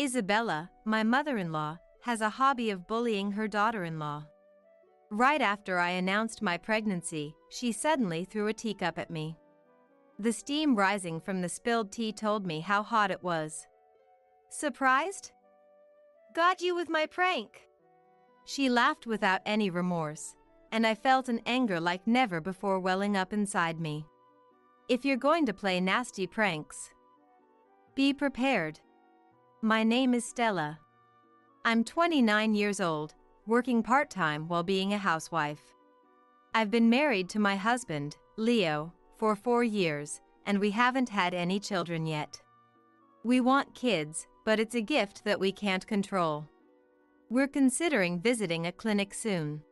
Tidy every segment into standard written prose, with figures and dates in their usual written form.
Isabella, my mother-in-law, has a hobby of bullying her daughter-in-law. Right after I announced my pregnancy, she suddenly threw a teacup at me. The steam rising from the spilled tea told me how hot it was. Surprised? Got you with my prank. She laughed without any remorse, and I felt an anger like never before welling up inside me. If you're going to play nasty pranks, be prepared. My name is Stella. I'm 29 years old, working part-time while being a housewife. I've been married to my husband, Leo, for 4 years, and we haven't had any children yet. We want kids, but it's a gift that we can't control. We're considering visiting a clinic soon.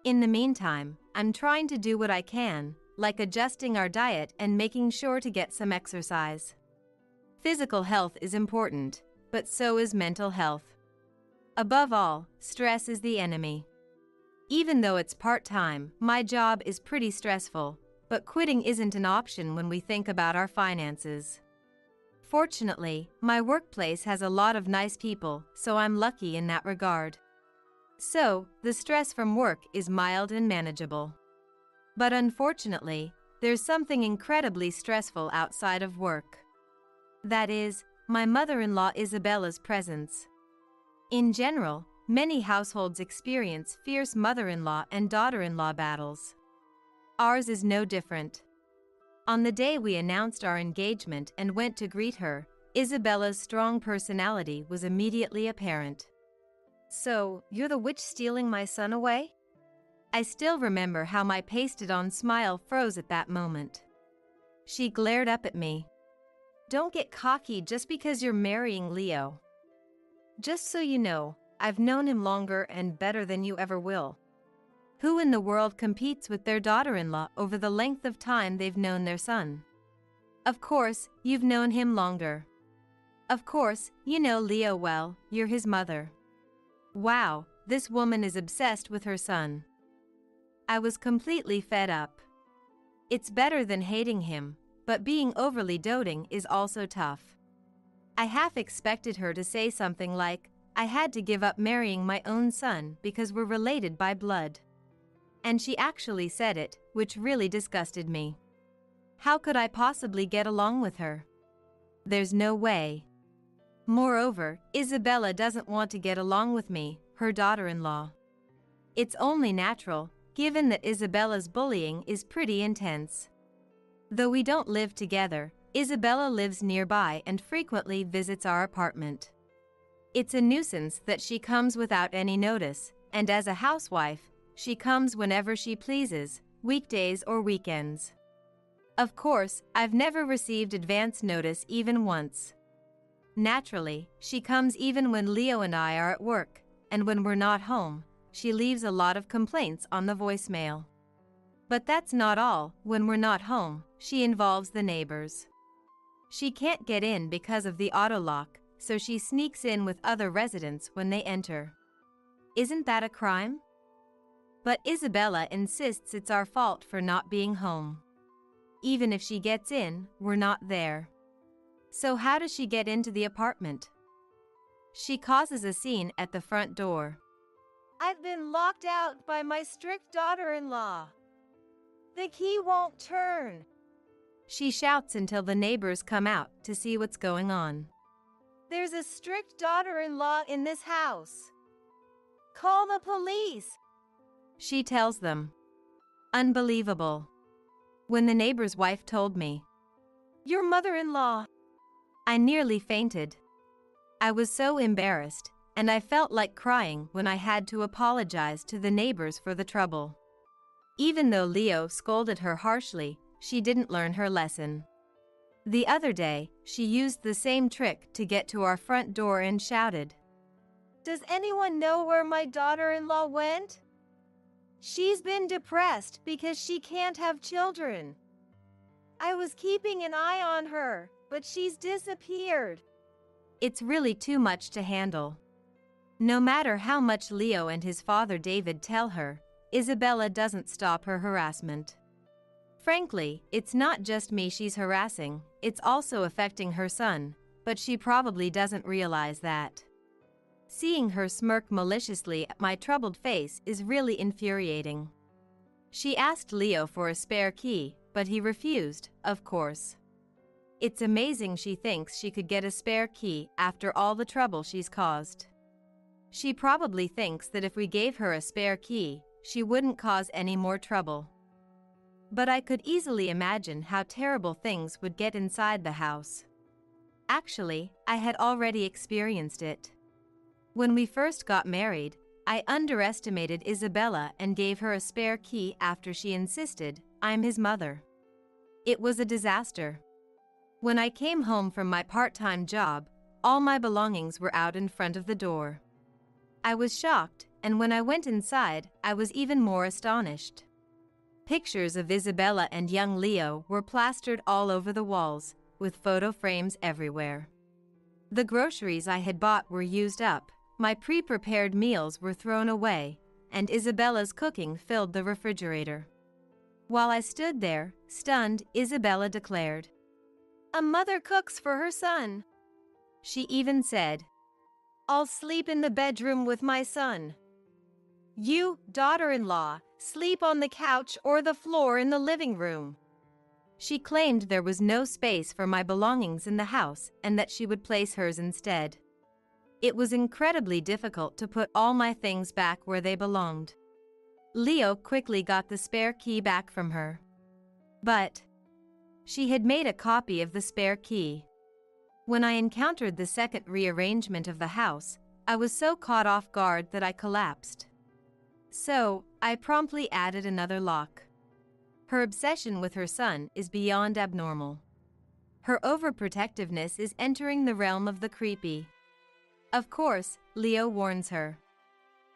In the meantime, I'm trying to do what I can, like adjusting our diet and making sure to get some exercise. Physical health is important, but so is mental health. Above all, stress is the enemy. Even though it's part-time, my job is pretty stressful, but quitting isn't an option when we think about our finances. Fortunately, my workplace has a lot of nice people, so I'm lucky in that regard. So, the stress from work is mild and manageable. But unfortunately, there's something incredibly stressful outside of work. That is, my mother-in-law Isabella's presence. In general, many households experience fierce mother-in-law and daughter-in-law battles. Ours is no different. On the day we announced our engagement and went to greet her, Isabella's strong personality was immediately apparent. So, you're the witch stealing my son away? I still remember how my pasted-on smile froze at that moment. She glared up at me. Don't get cocky just because you're marrying Leo. Just so you know, I've known him longer and better than you ever will. Who in the world competes with their daughter-in-law over the length of time they've known their son? Of course, you've known him longer. Of course, you know Leo well, you're his mother. Wow, this woman is obsessed with her son. I was completely fed up. It's better than hating him, but being overly doting is also tough. I half expected her to say something like, I had to give up marrying my own son because we're related by blood. And she actually said it, which really disgusted me. How could I possibly get along with her? There's no way. Moreover, Isabella doesn't want to get along with me, her daughter-in-law. It's only natural, given that Isabella's bullying is pretty intense. Though we don't live together, Isabella lives nearby and frequently visits our apartment. It's a nuisance that she comes without any notice, and as a housewife, she comes whenever she pleases, weekdays or weekends. Of course, I've never received advance notice even once. Naturally, she comes even when Leo and I are at work, and when we're not home, she leaves a lot of complaints on the voicemail. But that's not all. When we're not home, she involves the neighbors. She can't get in because of the auto lock, so she sneaks in with other residents when they enter. Isn't that a crime? But Isabella insists it's our fault for not being home. Even if she gets in, we're not there. So how does she get into the apartment? She causes a scene at the front door. I've been locked out by my strict daughter-in-law. The key won't turn. She shouts until the neighbors come out to see what's going on. There's a strict daughter-in-law in this house. Call the police, she tells them. Unbelievable. When the neighbor's wife told me, your mother-in-law, I nearly fainted. I was so embarrassed, and I felt like crying when I had to apologize to the neighbors for the trouble. Even though Leo scolded her harshly, she didn't learn her lesson. The other day, she used the same trick to get to our front door and shouted, does anyone know where my daughter-in-law went? She's been depressed because she can't have children. I was keeping an eye on her, but she's disappeared. It's really too much to handle. No matter how much Leo and his father David tell her, Isabella doesn't stop her harassment. Frankly, it's not just me she's harassing, it's also affecting her son, but she probably doesn't realize that. Seeing her smirk maliciously at my troubled face is really infuriating. She asked Leo for a spare key, but he refused, of course. It's amazing she thinks she could get a spare key after all the trouble she's caused. She probably thinks that if we gave her a spare key, she wouldn't cause any more trouble. But I could easily imagine how terrible things would get inside the house. Actually, I had already experienced it. When we first got married, I underestimated Isabella and gave her a spare key after she insisted, "I'm his mother." It was a disaster. When I came home from my part-time job, all my belongings were out in front of the door. I was shocked, and when I went inside, I was even more astonished. Pictures of Isabella and young Leo were plastered all over the walls, with photo frames everywhere. The groceries I had bought were used up, my pre-prepared meals were thrown away, and Isabella's cooking filled the refrigerator. While I stood there, stunned, Isabella declared, "A mother cooks for her son." She even said, "I'll sleep in the bedroom with my son. You, daughter-in-law, sleep on the couch or the floor in the living room." She claimed there was no space for my belongings in the house and that she would place hers instead. It was incredibly difficult to put all my things back where they belonged. Leo quickly got the spare key back from her. But she had made a copy of the spare key. When I encountered the second rearrangement of the house, I was so caught off guard that I collapsed. So, I promptly added another lock. Her obsession with her son is beyond abnormal. Her overprotectiveness is entering the realm of the creepy. Of course, Leo warns her.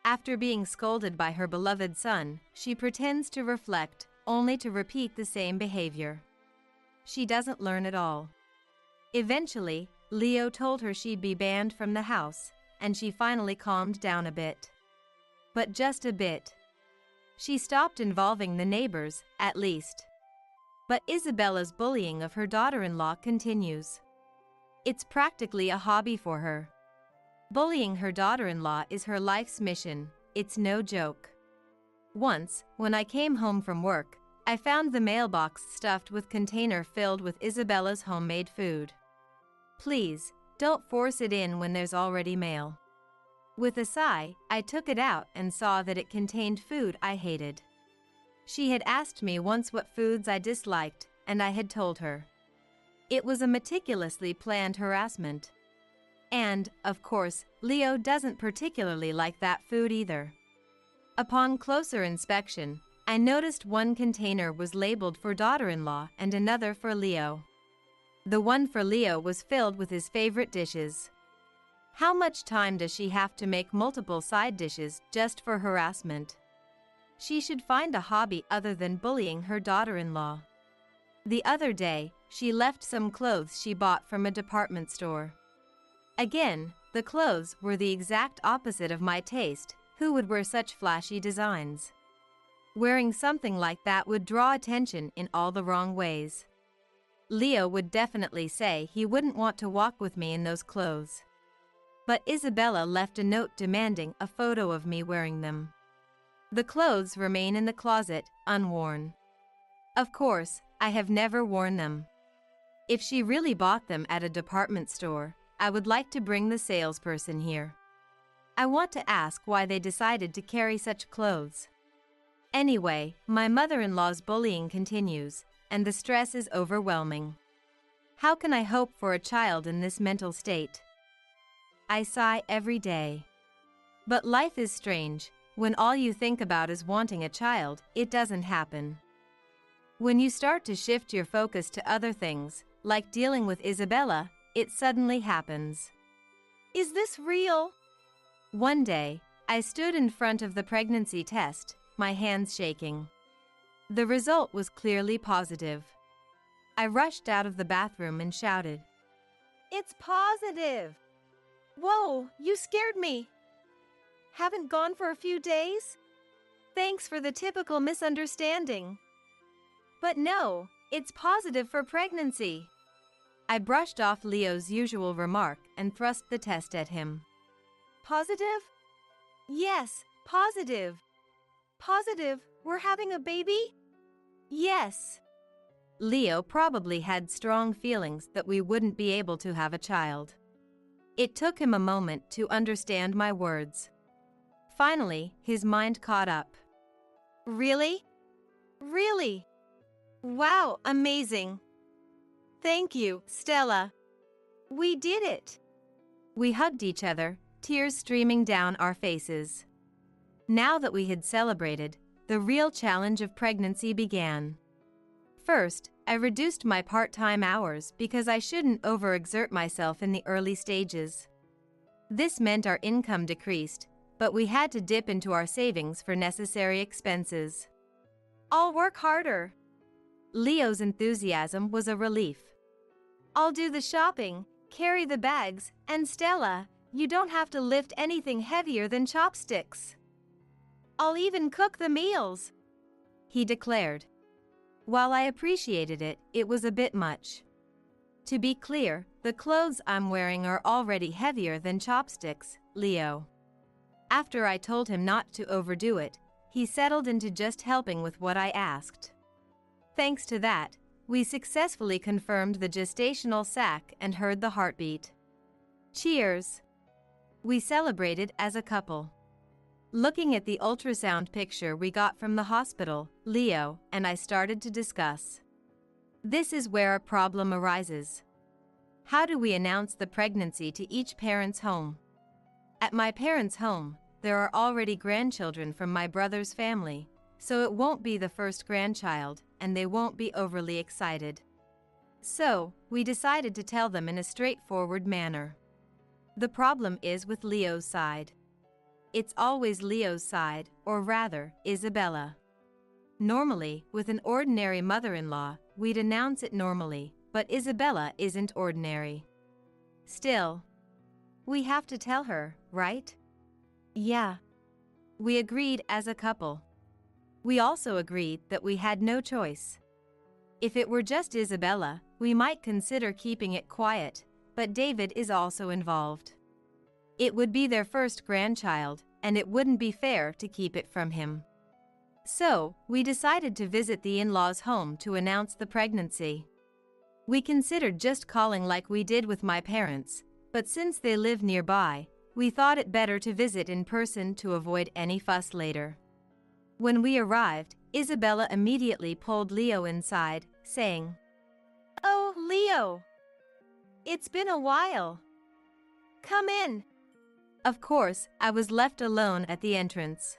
After being scolded by her beloved son, she pretends to reflect, only to repeat the same behavior. She doesn't learn at all. Eventually, Leo told her she'd be banned from the house, and she finally calmed down a bit. But just a bit. She stopped involving the neighbors, at least. But Isabella's bullying of her daughter-in-law continues. It's practically a hobby for her. Bullying her daughter-in-law is her life's mission, it's no joke. Once, when I came home from work, I found the mailbox stuffed with container filled with Isabella's homemade food. Please, don't force it in when there's already mail. With a sigh, I took it out and saw that it contained food I hated. She had asked me once what foods I disliked, and I had told her. It was a meticulously planned harassment. And, of course, Leo doesn't particularly like that food either. Upon closer inspection, I noticed one container was labeled for daughter-in-law and another for Leo. The one for Leo was filled with his favorite dishes. How much time does she have to make multiple side dishes just for harassment? She should find a hobby other than bullying her daughter-in-law. The other day, she left some clothes she bought from a department store. Again, the clothes were the exact opposite of my taste. Who would wear such flashy designs? Wearing something like that would draw attention in all the wrong ways. Leo would definitely say he wouldn't want to walk with me in those clothes. But Isabella left a note demanding a photo of me wearing them. The clothes remain in the closet, unworn. Of course, I have never worn them. If she really bought them at a department store, I would like to bring the salesperson here. I want to ask why they decided to carry such clothes. Anyway, my mother-in-law's bullying continues, and the stress is overwhelming. How can I hope for a child in this mental state? I sigh every day. But life is strange. When all you think about is wanting a child, it doesn't happen. When you start to shift your focus to other things, like dealing with Isabella, it suddenly happens. Is this real? One day, I stood in front of the pregnancy test, my hands shaking. The result was clearly positive. I rushed out of the bathroom and shouted, "It's positive!" Whoa, you scared me. Haven't gone for a few days? Thanks for the typical misunderstanding. But no, it's positive for pregnancy. I brushed off Leo's usual remark and thrust the test at him. Positive? Yes, positive. Positive, we're having a baby? Yes. Leo probably had strong feelings that we wouldn't be able to have a child. It took him a moment to understand my words. Finally, his mind caught up. Really? Really? Wow, amazing. Thank you, Stella. We did it. We hugged each other, tears streaming down our faces. Now that we had celebrated, the real challenge of pregnancy began. First, I reduced my part-time hours because I shouldn't overexert myself in the early stages. This meant our income decreased, but we had to dip into our savings for necessary expenses. I'll work harder. Leo's enthusiasm was a relief. I'll do the shopping, carry the bags, and Stella, you don't have to lift anything heavier than chopsticks. I'll even cook the meals, he declared. While I appreciated it, it was a bit much. To be clear, the clothes I'm wearing are already heavier than chopsticks, Leo. After I told him not to overdo it, he settled into just helping with what I asked. Thanks to that, we successfully confirmed the gestational sac and heard the heartbeat. Cheers! We celebrated as a couple. Looking at the ultrasound picture we got from the hospital, Leo and I started to discuss. This is where a problem arises. How do we announce the pregnancy to each parent's home? At my parents' home, there are already grandchildren from my brother's family, so it won't be the first grandchild, and they won't be overly excited. So, we decided to tell them in a straightforward manner. The problem is with Leo's side. It's always Leo's side, or rather, Isabella. Normally, with an ordinary mother-in-law, we'd announce it normally, but Isabella isn't ordinary. Still, we have to tell her, right? Yeah. We agreed as a couple. We also agreed that we had no choice. If it were just Isabella, we might consider keeping it quiet, but David is also involved. It would be their first grandchild, and it wouldn't be fair to keep it from him. So, we decided to visit the in-laws' home to announce the pregnancy. We considered just calling like we did with my parents, but since they live nearby, we thought it better to visit in person to avoid any fuss later. When we arrived, Isabella immediately pulled Leo inside, saying, "Oh, Leo! It's been a while. Come in." Of course, I was left alone at the entrance.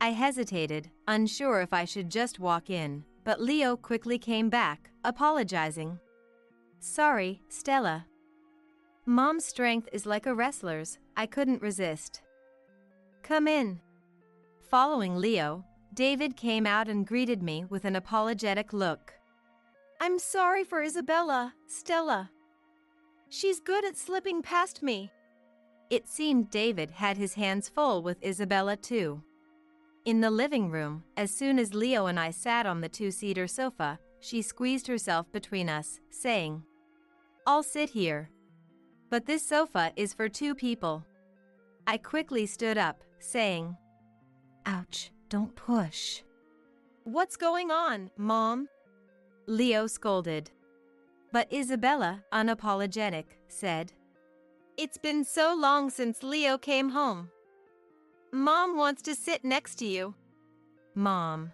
I hesitated, unsure if I should just walk in, but Leo quickly came back, apologizing. "Sorry, Stella. Mom's strength is like a wrestler's, I couldn't resist." "Come in." Following Leo, David came out and greeted me with an apologetic look. "I'm sorry for Isabella, Stella. She's good at slipping past me." It seemed David had his hands full with Isabella too. In the living room, as soon as Leo and I sat on the two-seater sofa, she squeezed herself between us, saying, "I'll sit here. But this sofa is for 2 people." I quickly stood up, saying, "Ouch, don't push." "What's going on, Mom?" Leo scolded. But Isabella, unapologetic, said, "It's been so long since Leo came home. Mom wants to sit next to you." "Mom."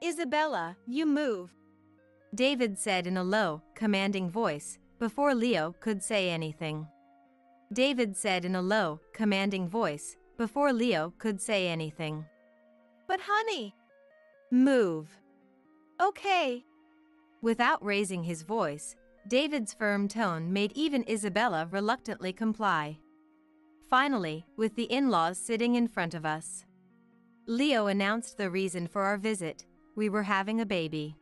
"Isabella, you move," David said in a low, commanding voice, before Leo could say anything. David said in a low, commanding voice, before Leo could say anything. "But honey." "Move." "Okay." Without raising his voice, David's firm tone made even Isabella reluctantly comply. Finally, with the in-laws sitting in front of us, Leo announced the reason for our visit: we were having a baby.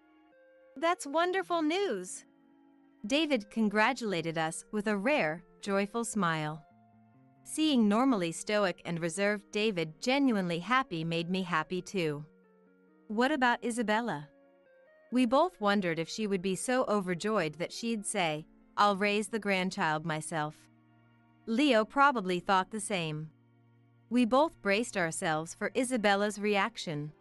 "That's wonderful news." David congratulated us with a rare, joyful smile. Seeing normally stoic and reserved David genuinely happy made me happy too. What about Isabella? We both wondered if she would be so overjoyed that she'd say, I'll raise the grandchild myself. Leo probably thought the same. We both braced ourselves for Isabella's reaction.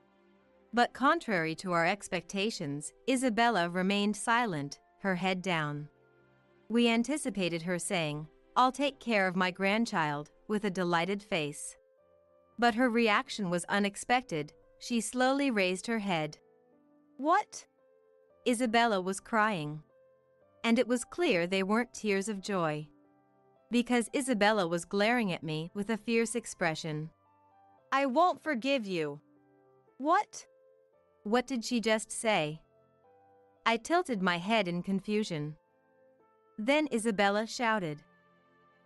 But contrary to our expectations, Isabella remained silent, her head down. We anticipated her saying, "I'll take care of my grandchild," with a delighted face. But her reaction was unexpected. She slowly raised her head. "What?" Isabella was crying. And it was clear they weren't tears of joy. Because Isabella was glaring at me with a fierce expression. "I won't forgive you." "What?" What did she just say? I tilted my head in confusion. Then Isabella shouted,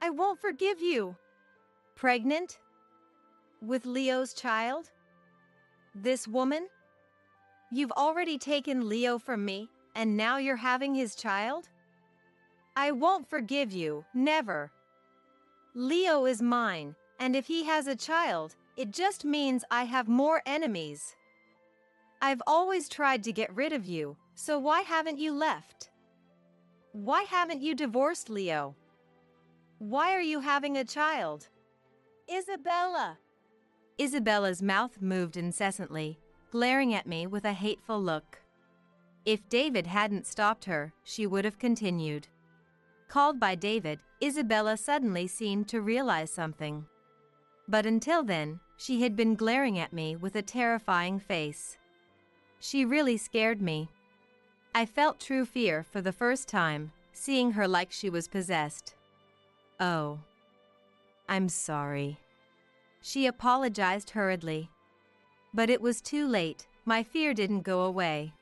"I won't forgive you." Pregnant? With Leo's child? This woman? You've already taken Leo from me, and now you're having his child? I won't forgive you, never. Leo is mine, and if he has a child, it just means I have more enemies. I've always tried to get rid of you, so why haven't you left? Why haven't you divorced Leo? Why are you having a child? Isabella! Isabella's mouth moved incessantly, glaring at me with a hateful look. If David hadn't stopped her, she would have continued. Called by David, Isabella suddenly seemed to realize something. But until then, she had been glaring at me with a terrifying face. She really scared me. I felt true fear for the first time, seeing her like she was possessed. "Oh, I'm sorry." She apologized hurriedly. But it was too late. My fear didn't go away.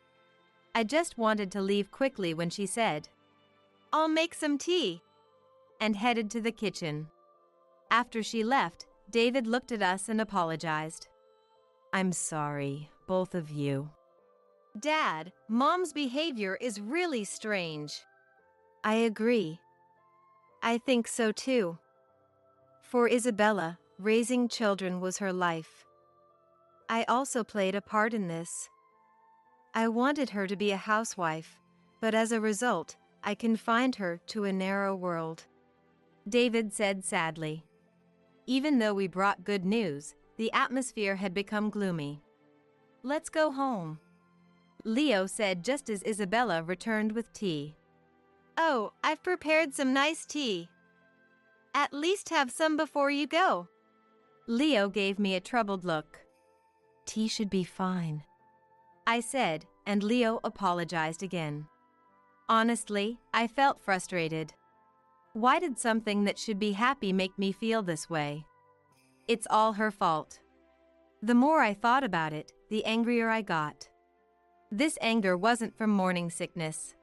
I just wanted to leave quickly when she said, "I'll make some tea," and headed to the kitchen. After she left, David looked at us and apologized. "I'm sorry, both of you." "Dad, Mom's behavior is really strange." I agree. I think so too. For Isabella, raising children was her life. I also played a part in this. I wanted her to be a housewife, but as a result, I confined her to a narrow world. David said sadly. Even though we brought good news, the atmosphere had become gloomy. "Let's go home," Leo said just as Isabella returned with tea. "Oh, I've prepared some nice tea. At least have some before you go." Leo gave me a troubled look. "Tea should be fine," I said, and Leo apologized again. Honestly, I felt frustrated. Why did something that should be happy make me feel this way? It's all her fault. The more I thought about it, the angrier I got. This anger wasn't from morning sickness.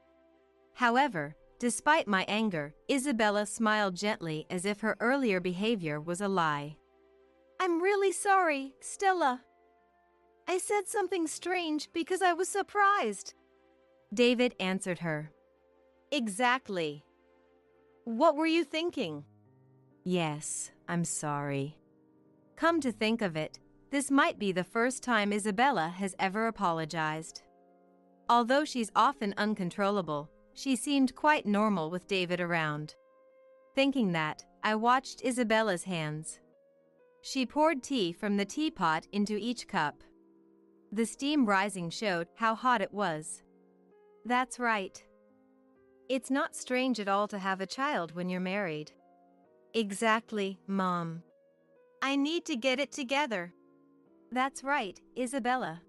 However, despite my anger, Isabella smiled gently as if her earlier behavior was a lie. "I'm really sorry, Stella. I said something strange because I was surprised." David answered her. "Exactly. What were you thinking?" "Yes, I'm sorry." Come to think of it, this might be the first time Isabella has ever apologized. Although she's often uncontrollable, she seemed quite normal with David around. Thinking that, I watched Isabella's hands. She poured tea from the teapot into each cup. The steam rising showed how hot it was. That's right. It's not strange at all to have a child when you're married. Exactly, Mom. I need to get it together. That's right, Isabella.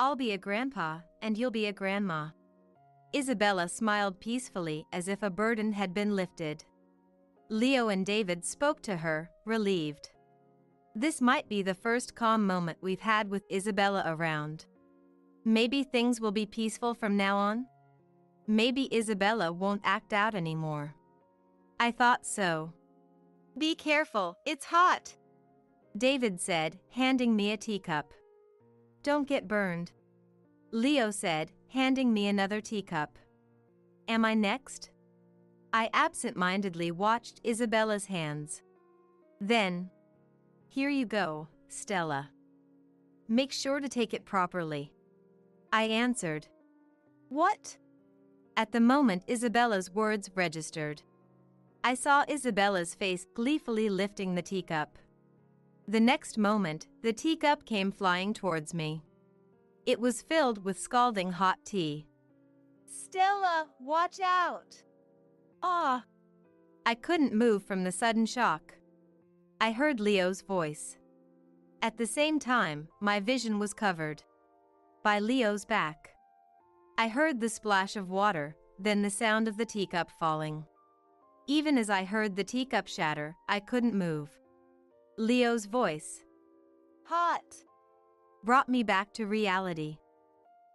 I'll be a grandpa, and you'll be a grandma. Isabella smiled peacefully as if a burden had been lifted. Leo and David spoke to her, relieved. This might be the first calm moment we've had with Isabella around. Maybe things will be peaceful from now on? Maybe Isabella won't act out anymore. I thought so. "Be careful, it's hot," David said, handing me a teacup. "Don't get burned," Leo said, handing me another teacup. Am I next? I absent-mindedly watched Isabella's hands. Then, "Here you go, Stella. Make sure to take it properly," I answered. "What?" At the moment Isabella's words registered, I saw Isabella's face gleefully lifting the teacup. The next moment, the teacup came flying towards me. It was filled with scalding hot tea. Stella, watch out! Ah! I couldn't move from the sudden shock. I heard Leo's voice. At the same time, my vision was covered by Leo's back. I heard the splash of water, then the sound of the teacup falling. Even as I heard the teacup shatter, I couldn't move. Leo's voice, Hot! brought me back to reality.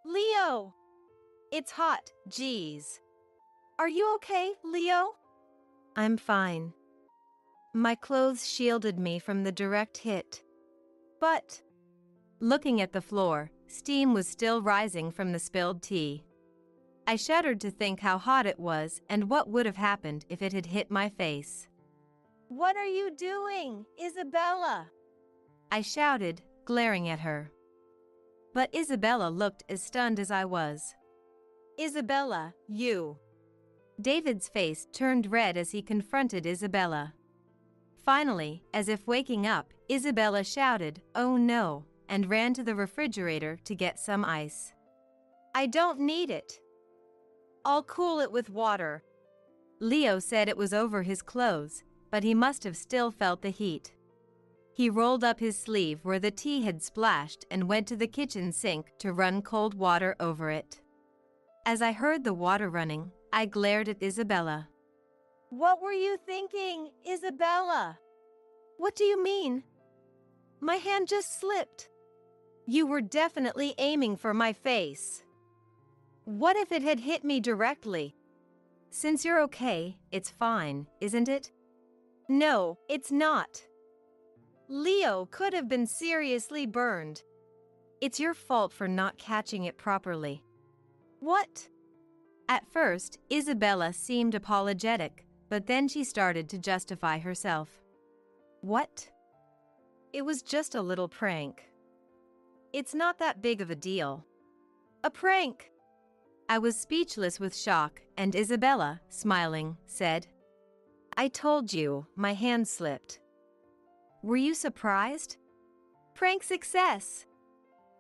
Leo! It's hot, geez. Are you okay, Leo? I'm fine. My clothes shielded me from the direct hit. But, looking at the floor, steam was still rising from the spilled tea. I shuddered to think how hot it was and what would have happened if it had hit my face. what are you doing, Isabella? I shouted, glaring at her. But Isabella looked as stunned as I was. Isabella, you. David's face turned red as he confronted Isabella. Finally, as if waking up, Isabella shouted, "Oh no," and ran to the refrigerator to get some ice. I don't need it. I'll cool it with water. Leo said it was over his clothes, but he must have still felt the heat. He rolled up his sleeve where the tea had splashed and went to the kitchen sink to run cold water over it. As I heard the water running, I glared at Isabella. What were you thinking, Isabella? What do you mean? My hand just slipped. You were definitely aiming for my face. What if it had hit me directly? Since you're okay, it's fine, isn't it? No, it's not. Leo could have been seriously burned. It's your fault for not catching it properly. What? At first, Isabella seemed apologetic, but then she started to justify herself. What? It was just a little prank. It's not that big of a deal. A prank! I was speechless with shock, and Isabella, smiling, said, I told you, my hand slipped. Were you surprised? Prank success!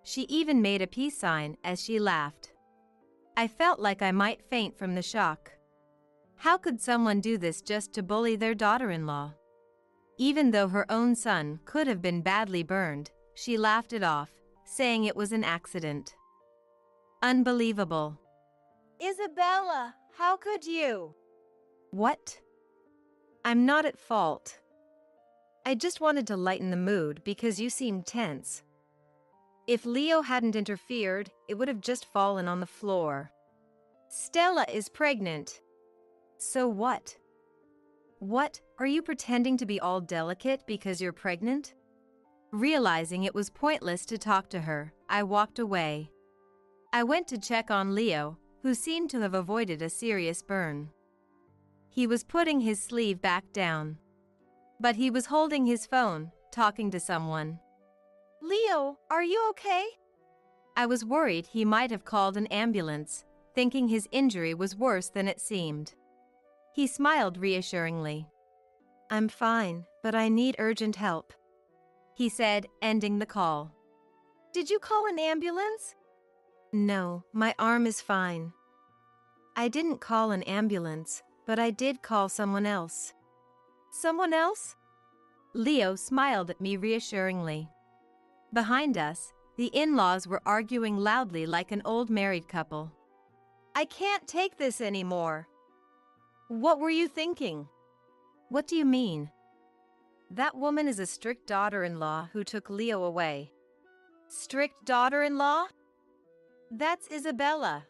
She even made a peace sign as she laughed. I felt like I might faint from the shock. How could someone do this just to bully their daughter-in-law? Even though her own son could have been badly burned, she laughed it off, saying it was an accident. Unbelievable. Isabella, how could you? What? I'm not at fault. I just wanted to lighten the mood because you seemed tense. If Leo hadn't interfered, it would have just fallen on the floor. Stella is pregnant. So what? What, are you pretending to be all delicate because you're pregnant? Realizing it was pointless to talk to her, I walked away. I went to check on Leo, who seemed to have avoided a serious burn. He was putting his sleeve back down. But he was holding his phone, talking to someone. Leo, are you okay? I was worried he might have called an ambulance, thinking his injury was worse than it seemed. He smiled reassuringly. I'm fine, but I need urgent help, he said, ending the call. Did you call an ambulance? No, my arm is fine. I didn't call an ambulance, but I did call someone else. Someone else? Leo smiled at me reassuringly. Behind us, the in-laws were arguing loudly like an old married couple. I can't take this anymore. What were you thinking? What do you mean? That woman is a strict daughter-in-law who took Leo away. Strict daughter-in-law? That's Isabella.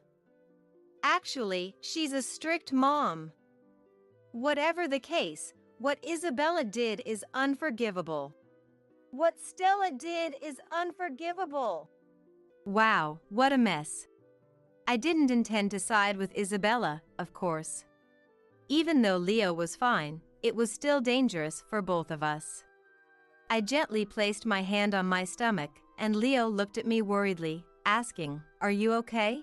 Actually, she's a strict mom. Whatever the case, what Isabella did is unforgivable. What Stella did is unforgivable. Wow, what a mess. I didn't intend to side with Isabella, of course. Even though Leo was fine, it was still dangerous for both of us. I gently placed my hand on my stomach, and Leo looked at me worriedly, asking, Are you okay?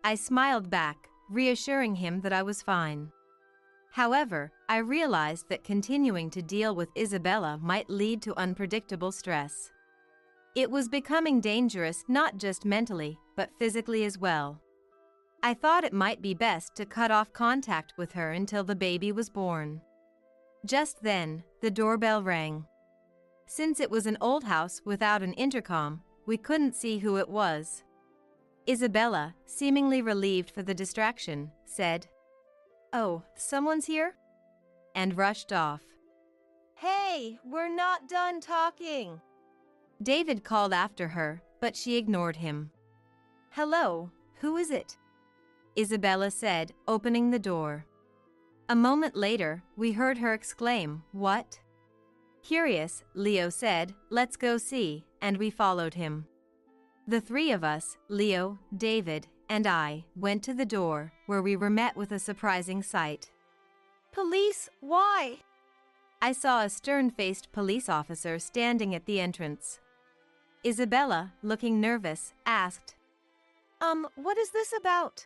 I smiled back, reassuring him that I was fine. However, I realized that continuing to deal with Isabella might lead to unpredictable stress. It was becoming dangerous not just mentally, but physically as well. I thought it might be best to cut off contact with her until the baby was born. Just then, the doorbell rang. Since it was an old house without an intercom, we couldn't see who it was. Isabella, seemingly relieved for the distraction, said, "Oh, someone's here?" and rushed off. Hey, we're not done talking. David called after her, but she ignored him. "Hello, who is it?" Isabella said, opening the door. A moment later, we heard her exclaim, "What?" Curious, Leo said, "Let's go see," and we followed him. The three of us, Leo, David, and I, went to the door, where we were met with a surprising sight. "Police, why?" I saw a stern-faced police officer standing at the entrance. Isabella, looking nervous, asked, What is this about?"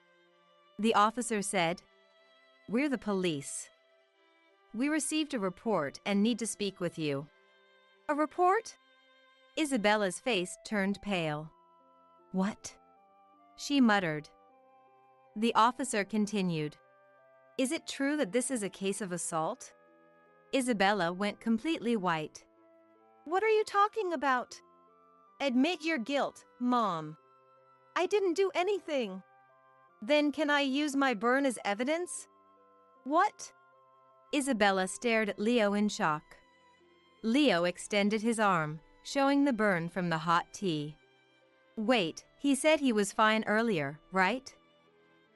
The officer said, "We're the police. We received a report and need to speak with you." "A report?" Isabella's face turned pale. "What?" she muttered. The officer continued, "Is it true that this is a case of assault?" Isabella went completely white. "What are you talking about? Admit your guilt, Mom." "I didn't do anything." "Then can I use my burn as evidence?" "What?" Isabella stared at Leo in shock. Leo extended his arm, showing the burn from the hot tea. "Wait, he said he was fine earlier, right?"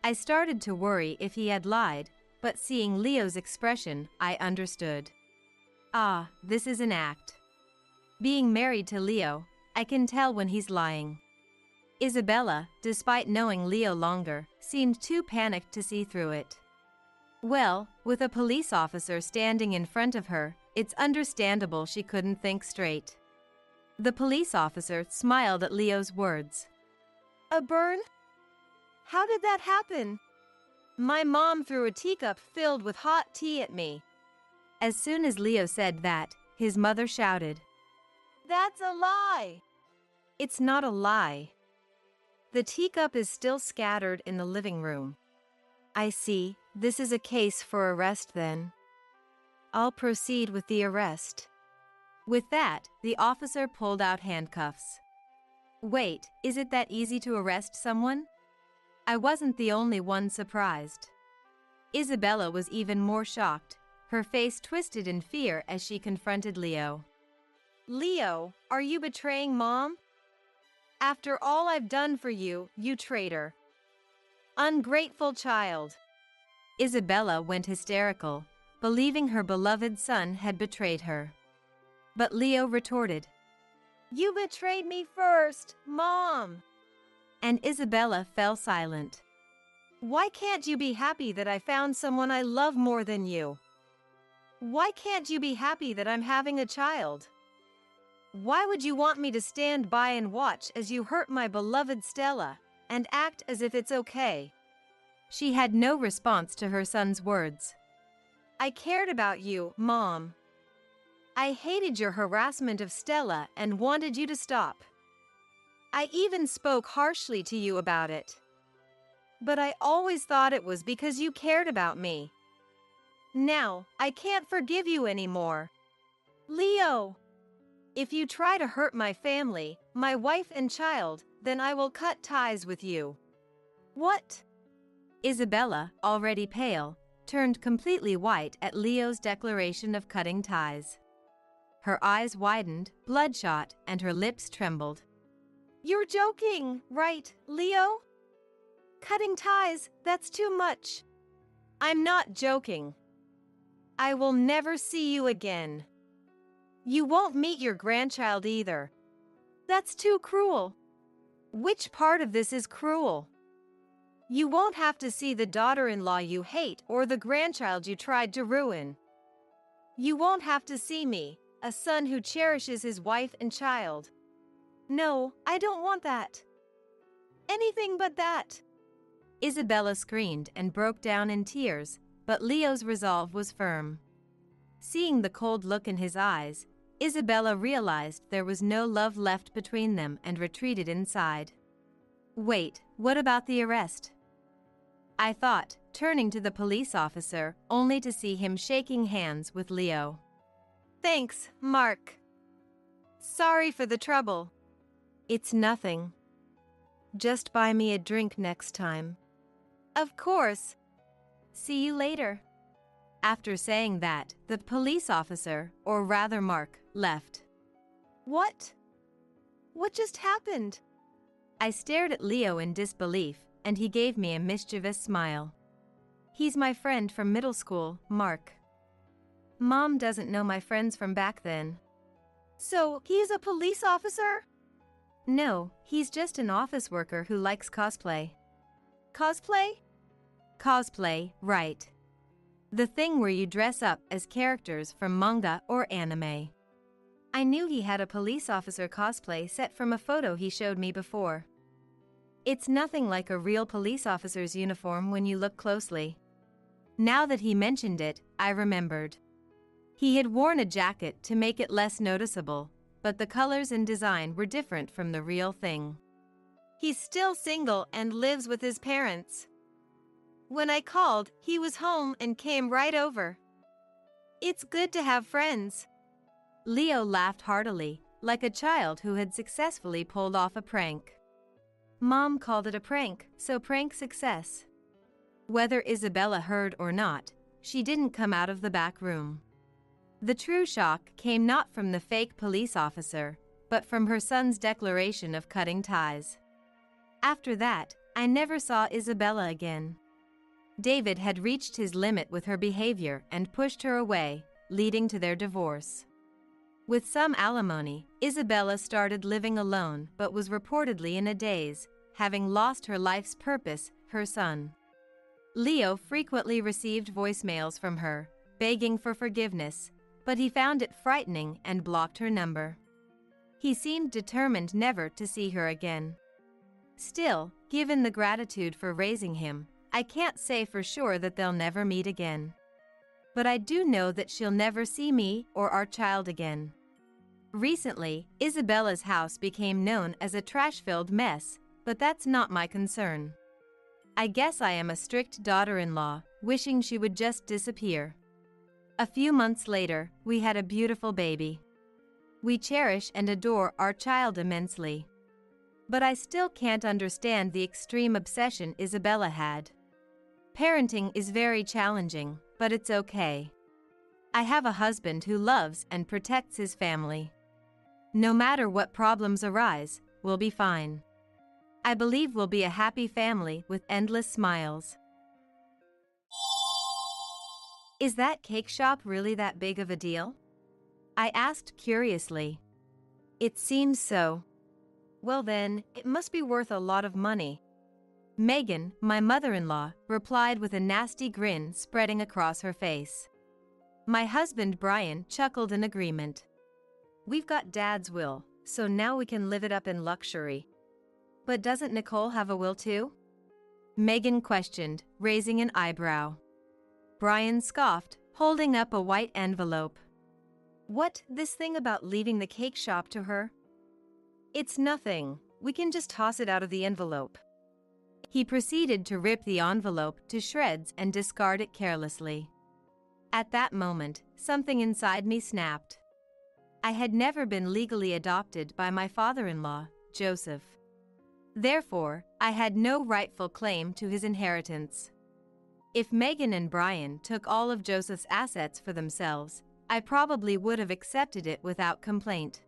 I started to worry if he had lied, but seeing Leo's expression, I understood. Ah, this is an act. Being married to Leo, I can tell when he's lying. Isabella, despite knowing Leo longer, seemed too panicked to see through it. Well, with a police officer standing in front of her, it's understandable she couldn't think straight. The police officer smiled at Leo's words. "A burn? How did that happen?" "My mom threw a teacup filled with hot tea at me." As soon as Leo said that, his mother shouted, "That's a lie!" "It's not a lie. The teacup is still scattered in the living room." "I see, this is a case for arrest then. I'll proceed with the arrest." With that, the officer pulled out handcuffs. Wait, is it that easy to arrest someone? I wasn't the only one surprised. Isabella was even more shocked, her face twisted in fear as she confronted Leo. "Leo, are you betraying Mom? After all I've done for you, you traitor. Ungrateful child." Isabella went hysterical, believing her beloved son had betrayed her. But Leo retorted, "You betrayed me first, Mom." And Isabella fell silent. "Why can't you be happy that I found someone I love more than you? Why can't you be happy that I'm having a child? Why would you want me to stand by and watch as you hurt my beloved Stella, and act as if it's okay?" She had no response to her son's words. "I cared about you, Mom. I hated your harassment of Stella and wanted you to stop. I even spoke harshly to you about it. But I always thought it was because you cared about me. Now, I can't forgive you anymore. Leo, if you try to hurt my family, my wife and child, then I will cut ties with you." "What?" Isabella, already pale, turned completely white at Leo's declaration of cutting ties. Her eyes widened, bloodshot, and her lips trembled. "You're joking, right, Leo? Cutting ties, that's too much." "I'm not joking. I will never see you again. You won't meet your grandchild either. That's too cruel." "Which part of this is cruel?" "You won't have to see the daughter-in-law you hate or the grandchild you tried to ruin. You won't have to see me, a son who cherishes his wife and child. No, I don't want that. Anything but that." Isabella screamed and broke down in tears, but Leo's resolve was firm. Seeing the cold look in his eyes, Isabella realized there was no love left between them and retreated inside. "Wait, what about the arrest?" I thought, turning to the police officer, only to see him shaking hands with Leo. "Thanks, Mark. Sorry for the trouble." "It's nothing. Just buy me a drink next time." "Of course. See you later." After saying that, the police officer, or rather Mark, left. What? What just happened?" I stared at Leo in disbelief, and he gave me a mischievous smile. "He's my friend from middle school, Mark. Mom doesn't know my friends from back then." "So, he's a police officer?" "No, he's just an office worker who likes cosplay." "Cosplay?" Cosplay, right. The thing where you dress up as characters from manga or anime. I knew he had a police officer cosplay set from a photo he showed me before. It's nothing like a real police officer's uniform when you look closely. Now that he mentioned it, I remembered. He had worn a jacket to make it less noticeable, but the colors and design were different from the real thing. "He's still single and lives with his parents. When I called, he was home and came right over. It's good to have friends." Leo laughed heartily, like a child who had successfully pulled off a prank. Mom called it a prank, so prank success. Whether Isabella heard or not, she didn't come out of the back room. The true shock came not from the fake police officer, but from her son's declaration of cutting ties. After that, I never saw Isabella again. David had reached his limit with her behavior and pushed her away, leading to their divorce. With some alimony, Isabella started living alone but was reportedly in a daze, having lost her life's purpose, her son. Leo frequently received voicemails from her, begging for forgiveness, but he found it frightening and blocked her number. He seemed determined never to see her again. Still, given the gratitude for raising him, I can't say for sure that they'll never meet again. But I do know that she'll never see me or our child again. Recently, Isabella's house became known as a trash-filled mess, but that's not my concern. I guess I am a strict daughter-in-law, wishing she would just disappear. A few months later, we had a beautiful baby. We cherish and adore our child immensely. But I still can't understand the extreme obsession Isabella had. Parenting is very challenging, but it's okay. I have a husband who loves and protects his family. No matter what problems arise, we'll be fine. I believe we'll be a happy family with endless smiles. Is that cake shop really that big of a deal? I asked curiously. It seems so. Well then, it must be worth a lot of money. Megan, my mother-in-law, replied with a nasty grin spreading across her face. My husband Brian chuckled in agreement. We've got Dad's will, so now we can live it up in luxury. But doesn't Nicole have a will too? Megan questioned, raising an eyebrow. Brian scoffed, holding up a white envelope. What, this thing about leaving the cake shop to her? It's nothing, we can just toss it out of the envelope. He proceeded to rip the envelope to shreds and discard it carelessly. At that moment, something inside me snapped. I had never been legally adopted by my father-in-law, Joseph. Therefore, I had no rightful claim to his inheritance. If Megan and Brian took all of Joseph's assets for themselves, I probably would have accepted it without complaint.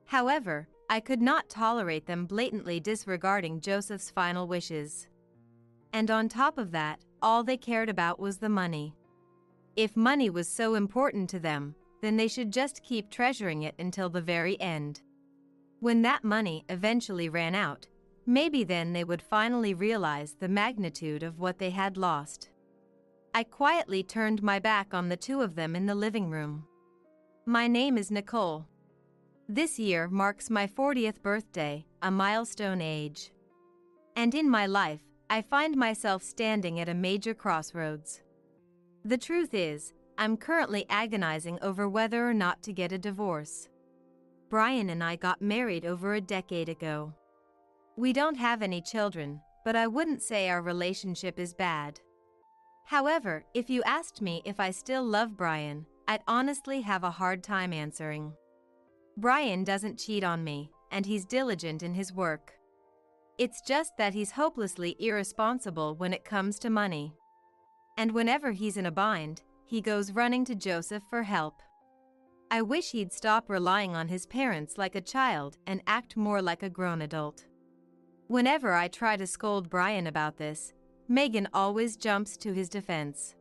However, I could not tolerate them blatantly disregarding Joseph's final wishes. And on top of that, all they cared about was the money. If money was so important to them, then they should just keep treasuring it until the very end. When that money eventually ran out, maybe then they would finally realize the magnitude of what they had lost. I quietly turned my back on the two of them in the living room. My name is Nicole. This year marks my 40th birthday, a milestone age. And in my life, I find myself standing at a major crossroads. The truth is, I'm currently agonizing over whether or not to get a divorce. Brian and I got married over a decade ago. We don't have any children, but I wouldn't say our relationship is bad. However, if you asked me if I still love Brian, I'd honestly have a hard time answering. Brian doesn't cheat on me, and he's diligent in his work. It's just that he's hopelessly irresponsible when it comes to money. And whenever he's in a bind, he goes running to Joseph for help. I wish he'd stop relying on his parents like a child and act more like a grown adult. Whenever I try to scold Brian about this, Megan always jumps to his defense.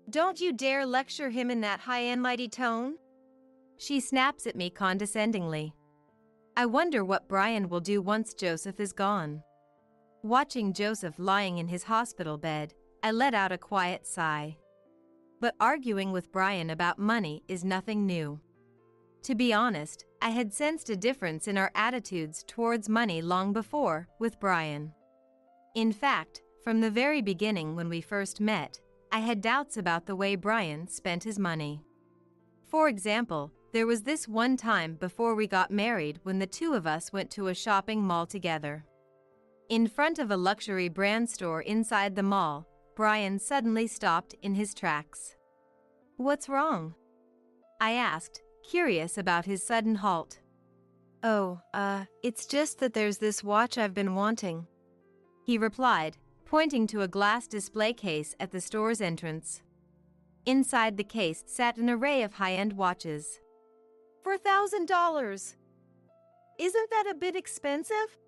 Don't you dare lecture him in that high and mighty tone. She snaps at me condescendingly. I wonder what Brian will do once Joseph is gone. Watching Joseph lying in his hospital bed, I let out a quiet sigh. But arguing with Brian about money is nothing new. To be honest, I had sensed a difference in our attitudes towards money long before with Brian. In fact, from the very beginning when we first met, I had doubts about the way Brian spent his money. For example, there was this one time before we got married when the two of us went to a shopping mall together. In front of a luxury brand store inside the mall, Brian suddenly stopped in his tracks. "What's wrong?" I asked, curious about his sudden halt. "Oh, it's just that there's this watch I've been wanting," he replied, pointing to a glass display case at the store's entrance. Inside the case sat an array of high-end watches. "For $1,000! Isn't that a bit expensive?"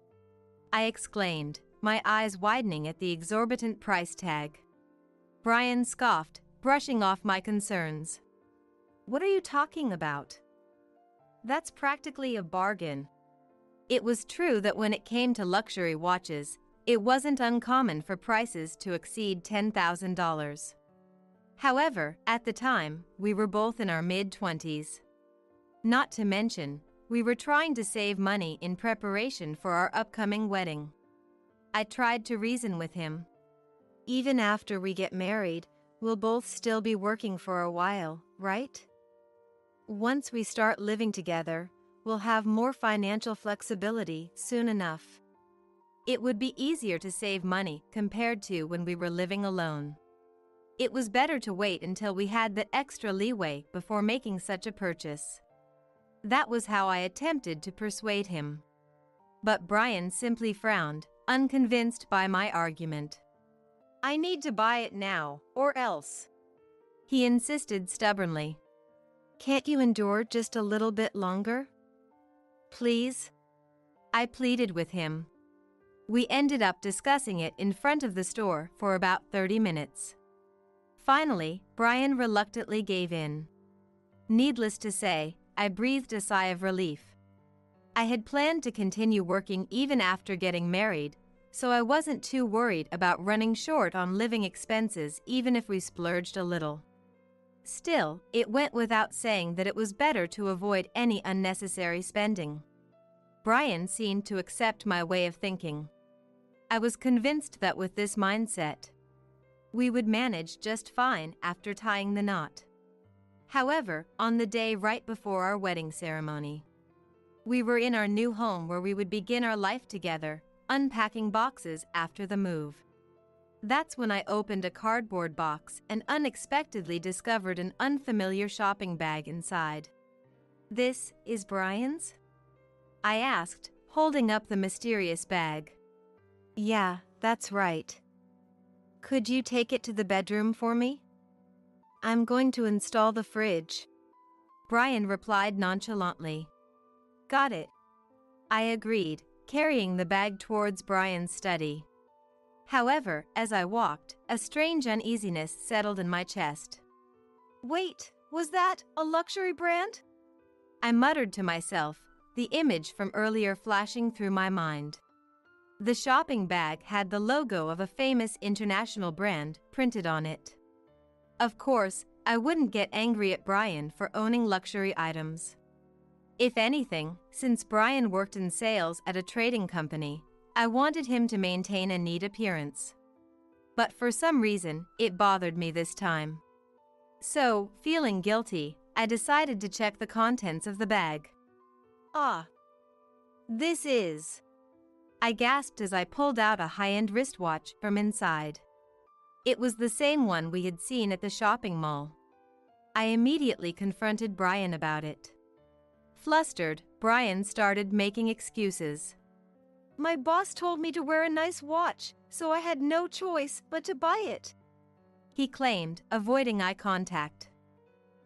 I exclaimed, my eyes widening at the exorbitant price tag. Brian scoffed, brushing off my concerns. "What are you talking about? That's practically a bargain." It was true that when it came to luxury watches, it wasn't uncommon for prices to exceed $10,000. However, at the time, we were both in our mid-20s. Not to mention, we were trying to save money in preparation for our upcoming wedding. I tried to reason with him. "Even after we get married, we'll both still be working for a while, right? Once we start living together, we'll have more financial flexibility soon enough. It would be easier to save money compared to when we were living alone. It was better to wait until we had that extra leeway before making such a purchase." That was how I attempted to persuade him. But Brian simply frowned, unconvinced by my argument. "I need to buy it now, or else," he insisted stubbornly. "Can't you endure just a little bit longer? Please?" I pleaded with him. We ended up discussing it in front of the store for about 30 minutes. Finally, Brian reluctantly gave in. Needless to say, I breathed a sigh of relief. I had planned to continue working even after getting married, so I wasn't too worried about running short on living expenses even if we splurged a little. Still, it went without saying that it was better to avoid any unnecessary spending. Brian seemed to accept my way of thinking. I was convinced that with this mindset, we would manage just fine after tying the knot. However, on the day right before our wedding ceremony, we were in our new home where we would begin our life together, unpacking boxes after the move. That's when I opened a cardboard box and unexpectedly discovered an unfamiliar shopping bag inside. "This is Brian's?" I asked, holding up the mysterious bag. "Yeah, that's right. Could you take it to the bedroom for me? I'm going to install the fridge," Brian replied nonchalantly. "Got it," I agreed, carrying the bag towards Brian's study. However, as I walked, a strange uneasiness settled in my chest. "Wait, was that a luxury brand?" I muttered to myself, the image from earlier flashing through my mind. The shopping bag had the logo of a famous international brand printed on it. Of course, I wouldn't get angry at Brian for owning luxury items. If anything, since Brian worked in sales at a trading company, I wanted him to maintain a neat appearance. But for some reason, it bothered me this time. So, feeling guilty, I decided to check the contents of the bag. Ah. This is. I gasped as I pulled out a high-end wristwatch from inside. It was the same one we had seen at the shopping mall. I immediately confronted Brian about it. Flustered, Brian started making excuses. My boss told me to wear a nice watch, so I had no choice but to buy it, he claimed, avoiding eye contact.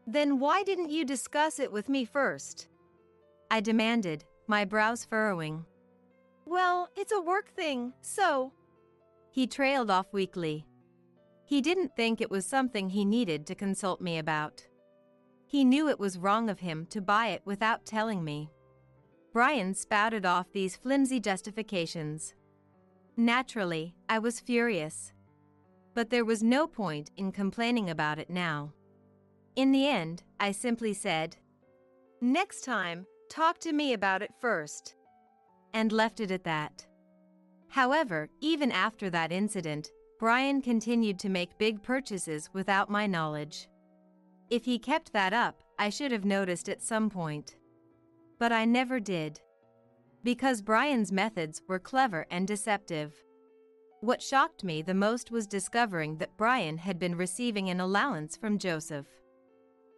Then why didn't you discuss it with me first? I demanded, my brows furrowing. Well, it's a work thing, so. He trailed off weakly. He didn't think it was something he needed to consult me about. He knew it was wrong of him to buy it without telling me. Brian spouted off these flimsy justifications. Naturally, I was furious. But there was no point in complaining about it now. In the end, I simply said, next time, talk to me about it first. And left it at that. However, even after that incident, Brian continued to make big purchases without my knowledge. If he kept that up, I should have noticed at some point. But I never did. Because Brian's methods were clever and deceptive. What shocked me the most was discovering that Brian had been receiving an allowance from Joseph.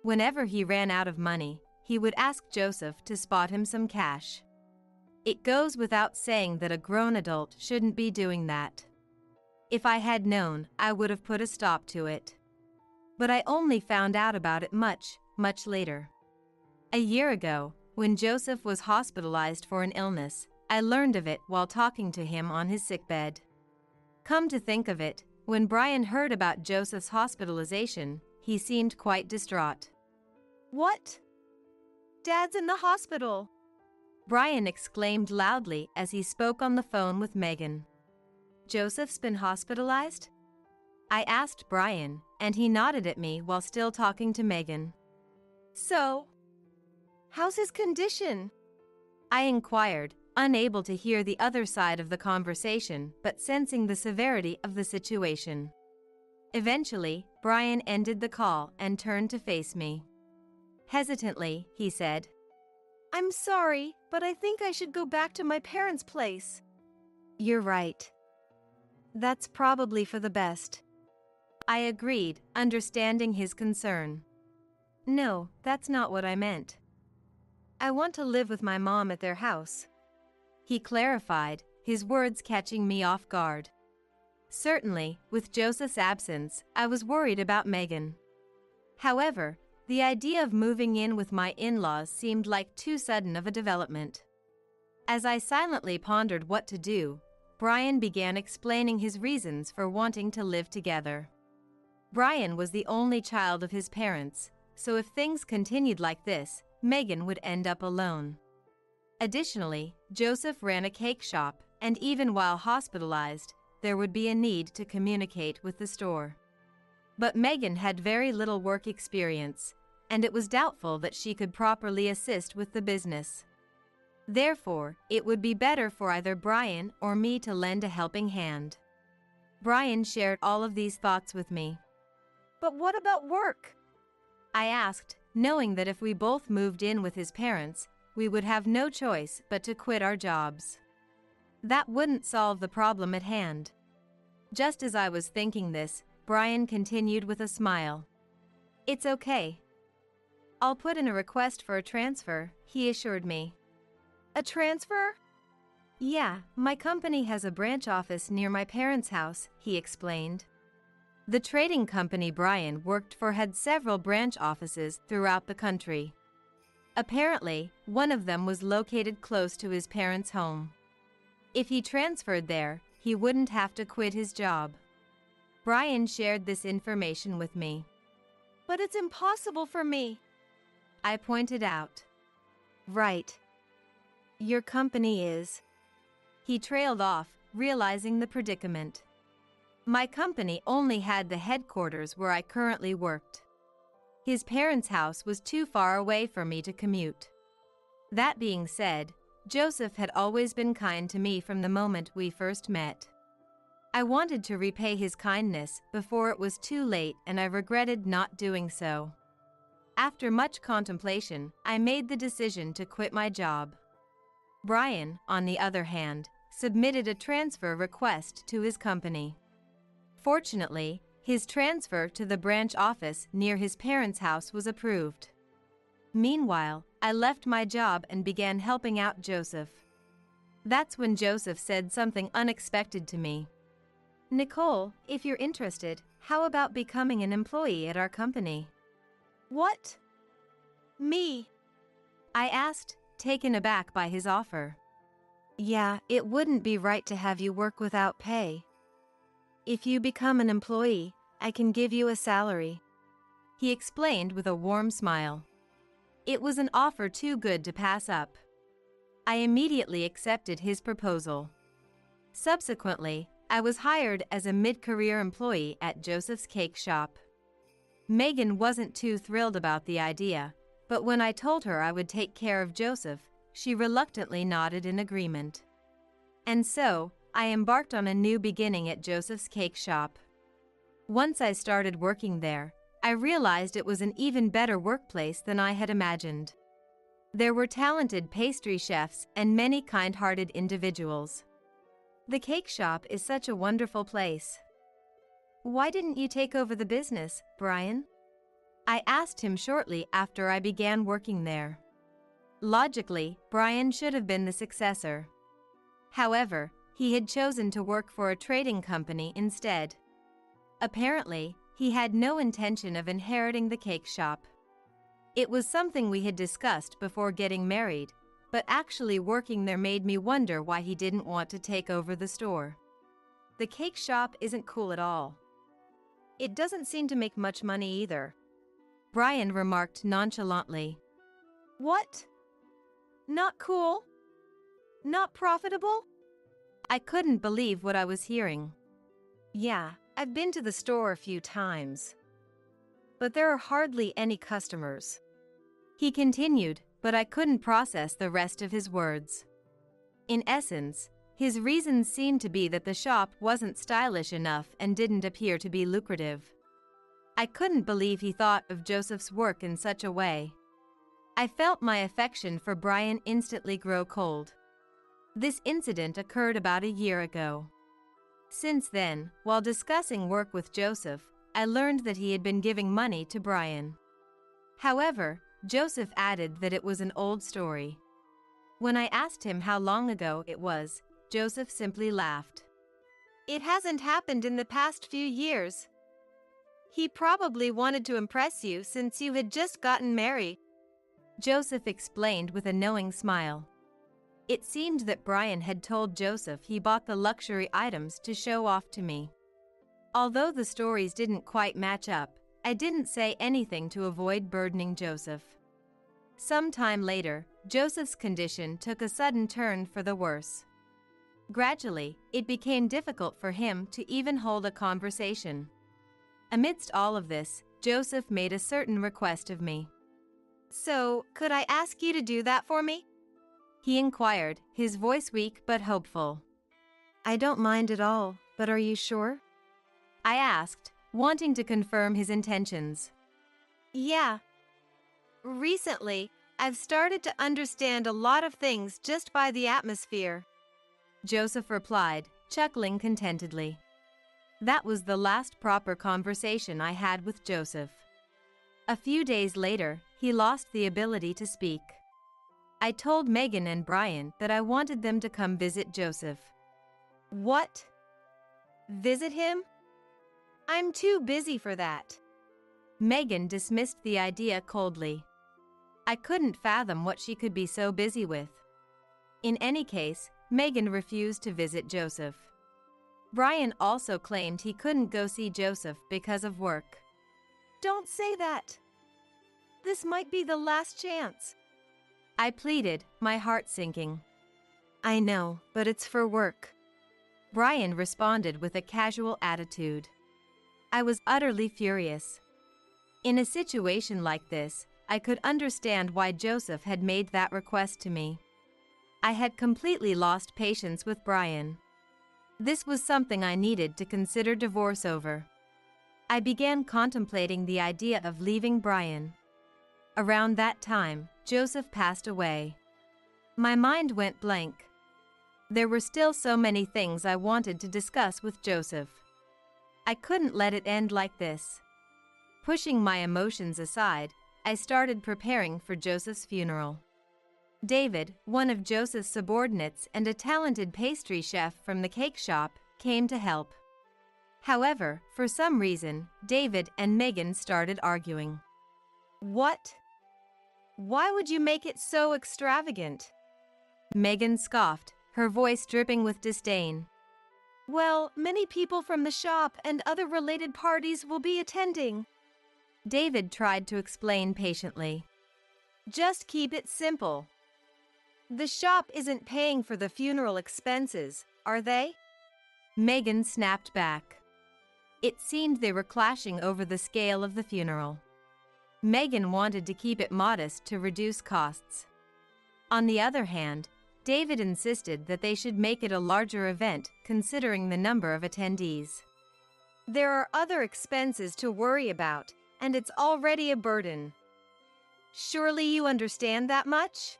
Whenever he ran out of money, he would ask Joseph to spot him some cash. It goes without saying that a grown adult shouldn't be doing that. If I had known, I would have put a stop to it. But I only found out about it much, much later. A year ago, when Joseph was hospitalized for an illness, I learned of it while talking to him on his sickbed. Come to think of it, when Brian heard about Joseph's hospitalization, he seemed quite distraught. What? Dad's in the hospital, Brian exclaimed loudly as he spoke on the phone with Megan. Joseph's been hospitalized? I asked Brian, and he nodded at me while still talking to Megan. So, how's his condition? I inquired, unable to hear the other side of the conversation but sensing the severity of the situation. Eventually, Brian ended the call and turned to face me. Hesitantly, he said, I'm sorry, but I think I should go back to my parents' place. You're right. That's probably for the best. I agreed, understanding his concern. No, that's not what I meant. I want to live with my mom at their house. He clarified, his words catching me off guard. Certainly, with Joseph's absence, I was worried about Megan. However, the idea of moving in with my in-laws seemed like too sudden of a development. As I silently pondered what to do, Brian began explaining his reasons for wanting to live together. Brian was the only child of his parents, so if things continued like this, Megan would end up alone. Additionally, Joseph ran a cake shop, and even while hospitalized, there would be a need to communicate with the store. But Megan had very little work experience, and it was doubtful that she could properly assist with the business. Therefore, it would be better for either Brian or me to lend a helping hand. Brian shared all of these thoughts with me. But what about work? I asked, knowing that if we both moved in with his parents, we would have no choice but to quit our jobs. That wouldn't solve the problem at hand. Just as I was thinking this, Brian continued with a smile. It's okay. I'll put in a request for a transfer, he assured me. A transfer? Yeah, my company has a branch office near my parents' house, he explained. The trading company Brian worked for had several branch offices throughout the country. Apparently, one of them was located close to his parents' home. If he transferred there, he wouldn't have to quit his job. Brian shared this information with me. But it's impossible for me, I pointed out. Right. Your company is. He trailed off, realizing the predicament. My company only had the headquarters where I currently worked. His parents' house was too far away for me to commute. That being said, Joseph had always been kind to me from the moment we first met. I wanted to repay his kindness before it was too late, and I regretted not doing so. After much contemplation, I made the decision to quit my job. Brian, on the other hand, submitted a transfer request to his company. Fortunately, his transfer to the branch office near his parents' house was approved. Meanwhile, I left my job and began helping out Joseph. That's when Joseph said something unexpected to me. "Nicole, if you're interested, how about becoming an employee at our company?" What? Me? I asked, taken aback by his offer. Yeah, it wouldn't be right to have you work without pay. If you become an employee, I can give you a salary, he explained with a warm smile. It was an offer too good to pass up. I immediately accepted his proposal. Subsequently, I was hired as a mid-career employee at Joseph's cake shop. Megan wasn't too thrilled about the idea, but when I told her I would take care of Joseph, she reluctantly nodded in agreement. And so, I embarked on a new beginning at Joseph's cake shop. Once I started working there, I realized it was an even better workplace than I had imagined. There were talented pastry chefs and many kind-hearted individuals. The cake shop is such a wonderful place. Why didn't you take over the business, Brian? I asked him shortly after I began working there. Logically, Brian should have been the successor. However, he had chosen to work for a trading company instead. Apparently, he had no intention of inheriting the cake shop. It was something we had discussed before getting married, but actually working there made me wonder why he didn't want to take over the store. The cake shop isn't cool at all. It doesn't seem to make much money either, Brian remarked nonchalantly. What? Not cool? Not profitable? I couldn't believe what I was hearing. Yeah, I've been to the store a few times, but there are hardly any customers, he continued, but I couldn't process the rest of his words. In essence, his reasons seemed to be that the shop wasn't stylish enough and didn't appear to be lucrative. I couldn't believe he thought of Joseph's work in such a way. I felt my affection for Brian instantly grow cold. This incident occurred about a year ago. Since then, while discussing work with Joseph, I learned that he had been giving money to Brian. However, Joseph added that it was an old story. When I asked him how long ago it was, Joseph simply laughed. It hasn't happened in the past few years. He probably wanted to impress you since you had just gotten married, Joseph explained with a knowing smile. It seemed that Brian had told Joseph he bought the luxury items to show off to me. Although the stories didn't quite match up, I didn't say anything to avoid burdening Joseph. Some time later, Joseph's condition took a sudden turn for the worse. Gradually, it became difficult for him to even hold a conversation. Amidst all of this, Joseph made a certain request of me. So, could I ask you to do that for me? He inquired, his voice weak but hopeful. I don't mind at all, but are you sure? I asked, wanting to confirm his intentions. Yeah. Recently, I've started to understand a lot of things just by the atmosphere, Joseph replied, chuckling contentedly. That was the last proper conversation I had with Joseph. A few days later, he lost the ability to speak. I told Megan and Brian that I wanted them to come visit Joseph. What? Visit him? I'm too busy for that. Megan dismissed the idea coldly. I couldn't fathom what she could be so busy with. In any case, Megan refused to visit Joseph. Brian also claimed he couldn't go see Joseph because of work. Don't say that. This might be the last chance, I pleaded, my heart sinking. I know, but it's for work, Brian responded with a casual attitude. I was utterly furious. In a situation like this, I could understand why Joseph had made that request to me. I had completely lost patience with Brian. This was something I needed to consider divorce over. I began contemplating the idea of leaving Brian. Around that time, Joseph passed away. My mind went blank. There were still so many things I wanted to discuss with Joseph. I couldn't let it end like this. Pushing my emotions aside, I started preparing for Joseph's funeral. David, one of Joseph's subordinates and a talented pastry chef from the cake shop, came to help. However, for some reason, David and Megan started arguing. What? Why would you make it so extravagant? Megan scoffed, her voice dripping with disdain. Well, many people from the shop and other related parties will be attending. David tried to explain patiently. Just keep it simple. The shop isn't paying for the funeral expenses, are they? Megan snapped back. It seemed they were clashing over the scale of the funeral. Megan wanted to keep it modest to reduce costs. On the other hand, David insisted that they should make it a larger event considering the number of attendees. There are other expenses to worry about, and it's already a burden. Surely you understand that much?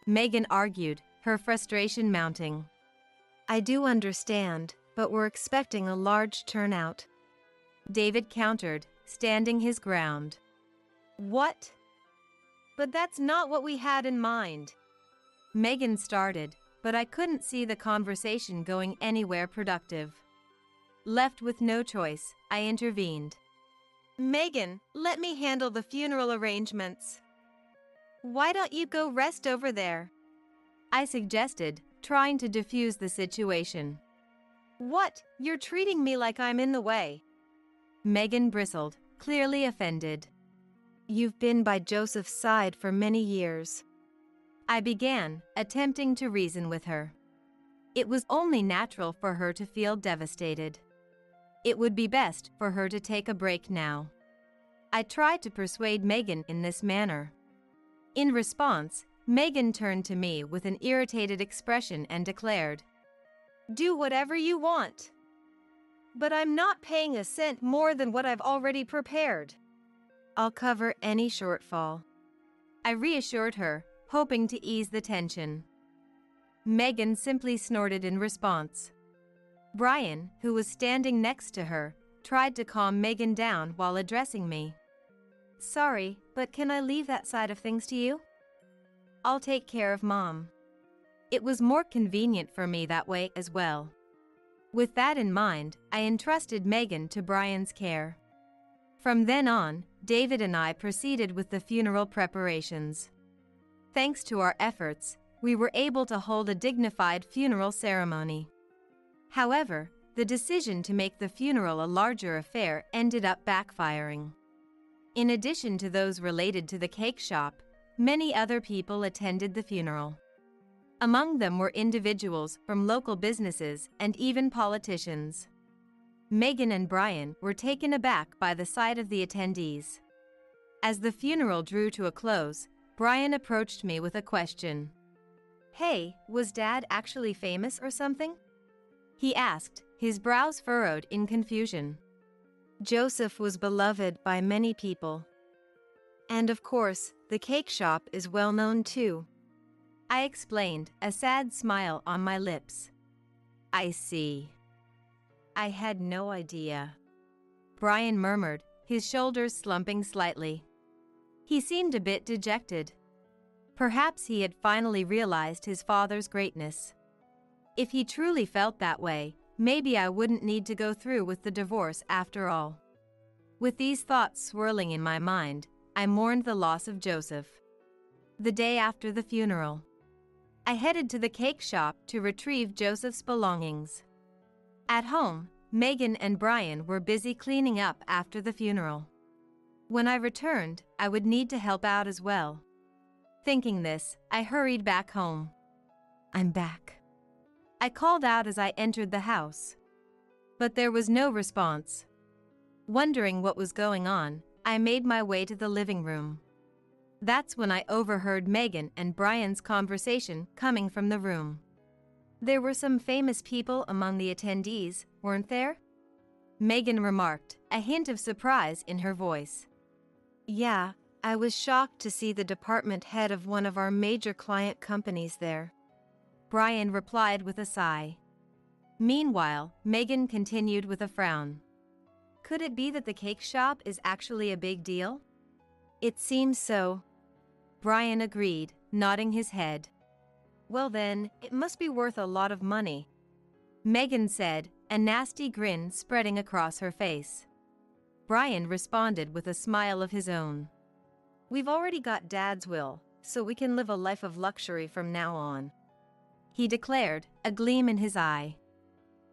Megan argued, her frustration mounting. I do understand, but we're expecting a large turnout. David countered, standing his ground. What? But that's not what we had in mind. Megan started, but I couldn't see the conversation going anywhere productive. Left with no choice, I intervened. Megan, let me handle the funeral arrangements. Why don't you go rest over there? I suggested, trying to defuse the situation. What? You're treating me like I'm in the way. Megan bristled, clearly offended. You've been by Joseph's side for many years. I began, attempting to reason with her. It was only natural for her to feel devastated. It would be best for her to take a break now. I tried to persuade Megan in this manner. In response, Megan turned to me with an irritated expression and declared, Do whatever you want. But I'm not paying a cent more than what I've already prepared. I'll cover any shortfall. I reassured her, hoping to ease the tension. Megan simply snorted in response. Brian, who was standing next to her, tried to calm Megan down while addressing me. Sorry, but can I leave that side of things to you? I'll take care of Mom. It was more convenient for me that way as well. With that in mind, I entrusted Megan to Brian's care. From then on, David and I proceeded with the funeral preparations. Thanks to our efforts, we were able to hold a dignified funeral ceremony. However, the decision to make the funeral a larger affair ended up backfiring. In addition to those related to the cake shop, many other people attended the funeral. Among them were individuals from local businesses and even politicians. Megan and Brian were taken aback by the sight of the attendees. As the funeral drew to a close, Brian approached me with a question. Hey, was Dad actually famous or something? He asked, his brows furrowed in confusion. Joseph was beloved by many people. And of course, the cake shop is well known too. I explained, a sad smile on my lips. I see. I had no idea. Brian murmured, his shoulders slumping slightly. He seemed a bit dejected. Perhaps he had finally realized his father's greatness. If he truly felt that way, maybe I wouldn't need to go through with the divorce after all. With these thoughts swirling in my mind, I mourned the loss of Joseph. The day after the funeral, I headed to the cake shop to retrieve Joseph's belongings. At home, Megan and Brian were busy cleaning up after the funeral. When I returned, I would need to help out as well. Thinking this, I hurried back home. I'm back. I called out as I entered the house. But there was no response. Wondering what was going on, I made my way to the living room. That's when I overheard Megan and Brian's conversation coming from the room. There were some famous people among the attendees, weren't there? Megan remarked, a hint of surprise in her voice. Yeah, I was shocked to see the department head of one of our major client companies there. Brian replied with a sigh. Meanwhile, Megan continued with a frown. Could it be that the cake shop is actually a big deal? It seems so. Brian agreed, nodding his head. Well then, it must be worth a lot of money. Megan said, a nasty grin spreading across her face. Brian responded with a smile of his own. We've already got Dad's will, so we can live a life of luxury from now on. He declared, a gleam in his eye.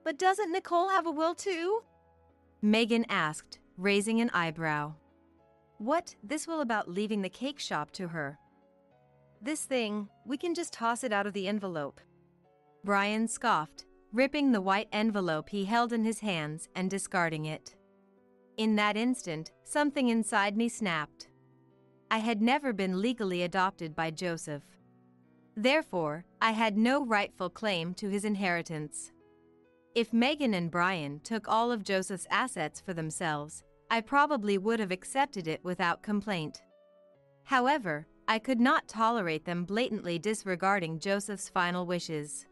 But doesn't Nicole have a will too? Megan asked, raising an eyebrow. What, this will about leaving the cake shop to her? This thing, we can just toss it out of the envelope. Brian scoffed, ripping the white envelope he held in his hands and discarding it. In that instant, something inside me snapped. I had never been legally adopted by Joseph. Therefore, I had no rightful claim to his inheritance. If Megan and Brian took all of Joseph's assets for themselves, I probably would have accepted it without complaint. However, I could not tolerate them blatantly disregarding Joseph's final wishes.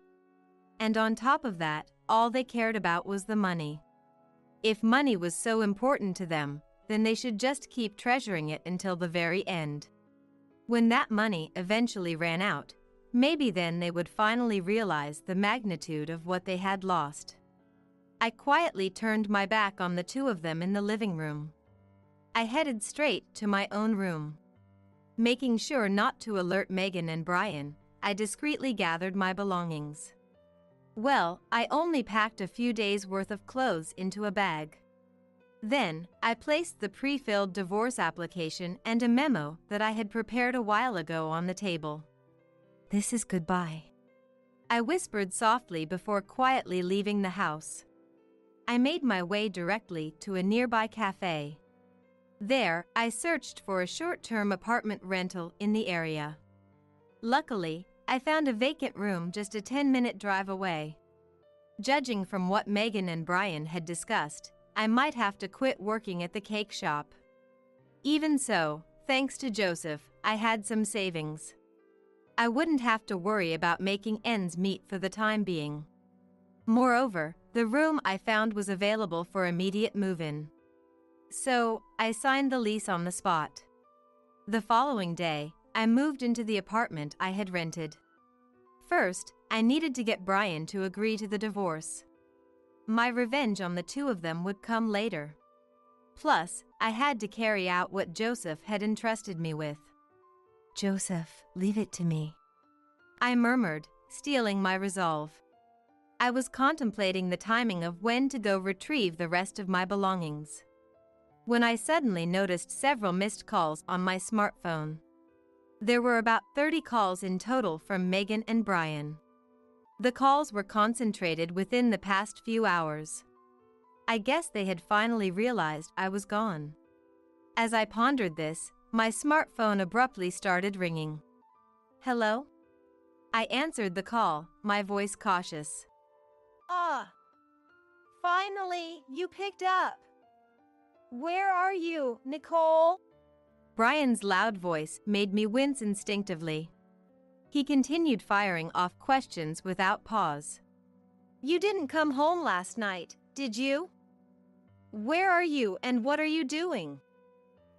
And on top of that, all they cared about was the money. If money was so important to them, then they should just keep treasuring it until the very end. When that money eventually ran out, maybe then they would finally realize the magnitude of what they had lost. I quietly turned my back on the two of them in the living room. I headed straight to my own room. Making sure not to alert Megan and Brian, I discreetly gathered my belongings. Well, I only packed a few days' worth of clothes into a bag. Then, I placed the pre-filled divorce application and a memo that I had prepared a while ago on the table. This is goodbye, I whispered softly before quietly leaving the house. I made my way directly to a nearby cafe. There, I searched for a short-term apartment rental in the area. Luckily, I found a vacant room just a 10-minute drive away. Judging from what Megan and Brian had discussed, I might have to quit working at the cake shop. Even so, thanks to Joseph, I had some savings. I wouldn't have to worry about making ends meet for the time being. Moreover, the room I found was available for immediate move-in. So, I signed the lease on the spot. The following day, I moved into the apartment I had rented. First, I needed to get Brian to agree to the divorce. My revenge on the two of them would come later. Plus, I had to carry out what Joseph had entrusted me with. Joseph, leave it to me, I murmured, steeling my resolve. I was contemplating the timing of when to go retrieve the rest of my belongings, when I suddenly noticed several missed calls on my smartphone. There were about 30 calls in total from Megan and Brian. The calls were concentrated within the past few hours. I guess they had finally realized I was gone. As I pondered this, my smartphone abruptly started ringing. Hello? I answered the call, my voice cautious. Finally, you picked up. Where are you, Nicole? Brian's loud voice made me wince instinctively. He continued firing off questions without pause. You didn't come home last night, did you? Where are you and what are you doing?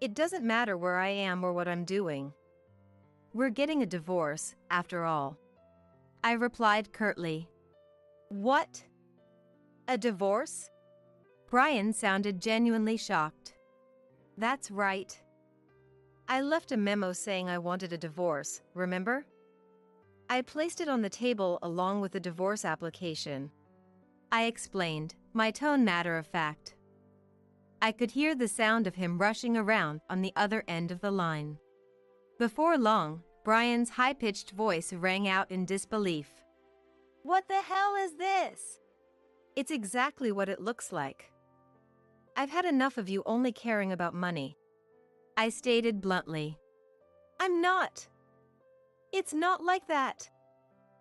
It doesn't matter where I am or what I'm doing. We're getting a divorce, after all, I replied curtly. What? A divorce? Brian sounded genuinely shocked. That's right. I left a memo saying I wanted a divorce, remember? I placed it on the table along with the divorce application. I explained, my tone matter of fact. I could hear the sound of him rushing around on the other end of the line. Before long, Brian's high-pitched voice rang out in disbelief. What the hell is this? It's exactly what it looks like. I've had enough of you only caring about money, I stated bluntly. I'm not. It's not like that.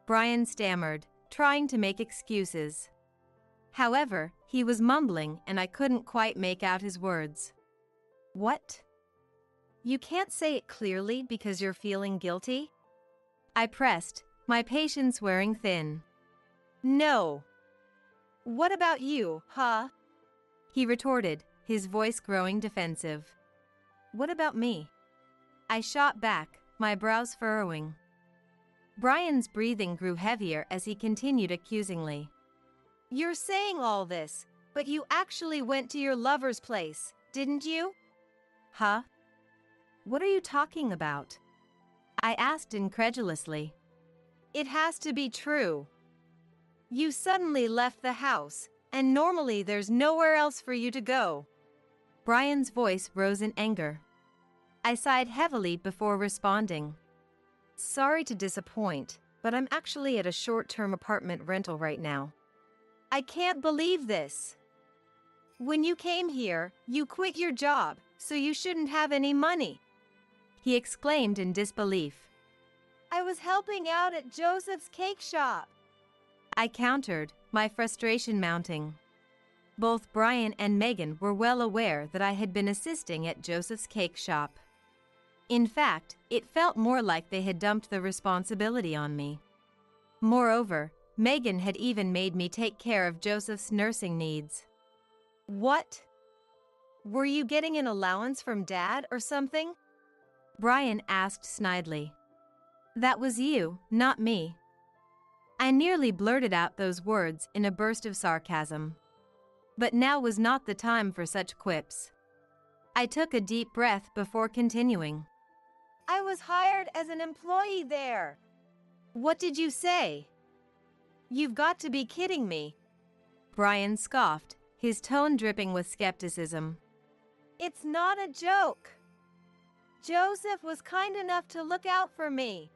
Brian stammered, trying to make excuses. However, he was mumbling and I couldn't quite make out his words. What? You can't say it clearly because you're feeling guilty? I pressed, my patience wearing thin. No. What about you, huh? He retorted, his voice growing defensive. What about me? I shot back, my brows furrowing. Brian's breathing grew heavier as he continued accusingly. You're saying all this, but you actually went to your lover's place, didn't you? Huh? What are you talking about? I asked incredulously. It has to be true. You suddenly left the house, and normally there's nowhere else for you to go. Brian's voice rose in anger. I sighed heavily before responding. Sorry to disappoint, but I'm actually at a short-term apartment rental right now. I can't believe this. When you came here, you quit your job, so you shouldn't have any money. He exclaimed in disbelief. I was helping out at Joseph's cake shop. I countered, my frustration mounting. Both Brian and Megan were well aware that I had been assisting at Joseph's cake shop. In fact, it felt more like they had dumped the responsibility on me. Moreover, Megan had even made me take care of Joseph's nursing needs. What? Were you getting an allowance from Dad or something? Brian asked snidely. That was you, not me. I nearly blurted out those words in a burst of sarcasm. But now was not the time for such quips. I took a deep breath before continuing. I was hired as an employee there. What did you say? You've got to be kidding me. Brian scoffed, his tone dripping with skepticism. It's not a joke. Joseph was kind enough to look out for me,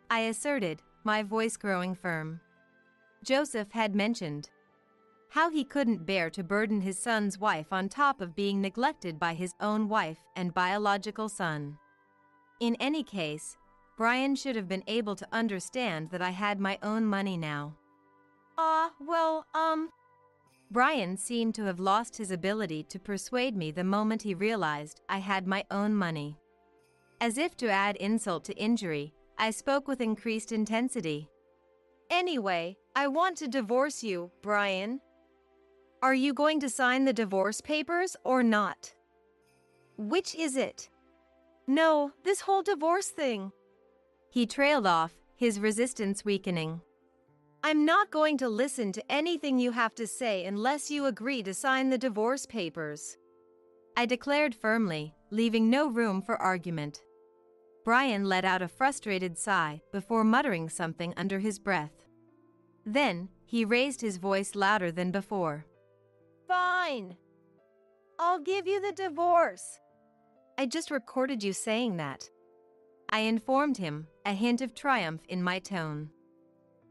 I asserted, my voice growing firm. Joseph had mentioned how he couldn't bear to burden his son's wife on top of being neglected by his own wife and biological son. In any case, Brian should have been able to understand that I had my own money now. Brian seemed to have lost his ability to persuade me the moment he realized I had my own money. As if to add insult to injury, I spoke with increased intensity. Anyway, I want to divorce you, Brian. Are you going to sign the divorce papers or not? Which is it? No, this whole divorce thing. He trailed off, his resistance weakening. I'm not going to listen to anything you have to say unless you agree to sign the divorce papers, I declared firmly, leaving no room for argument. Brian let out a frustrated sigh before muttering something under his breath. Then, he raised his voice louder than before. Fine. I'll give you the divorce. I just recorded you saying that. I informed him, a hint of triumph in my tone.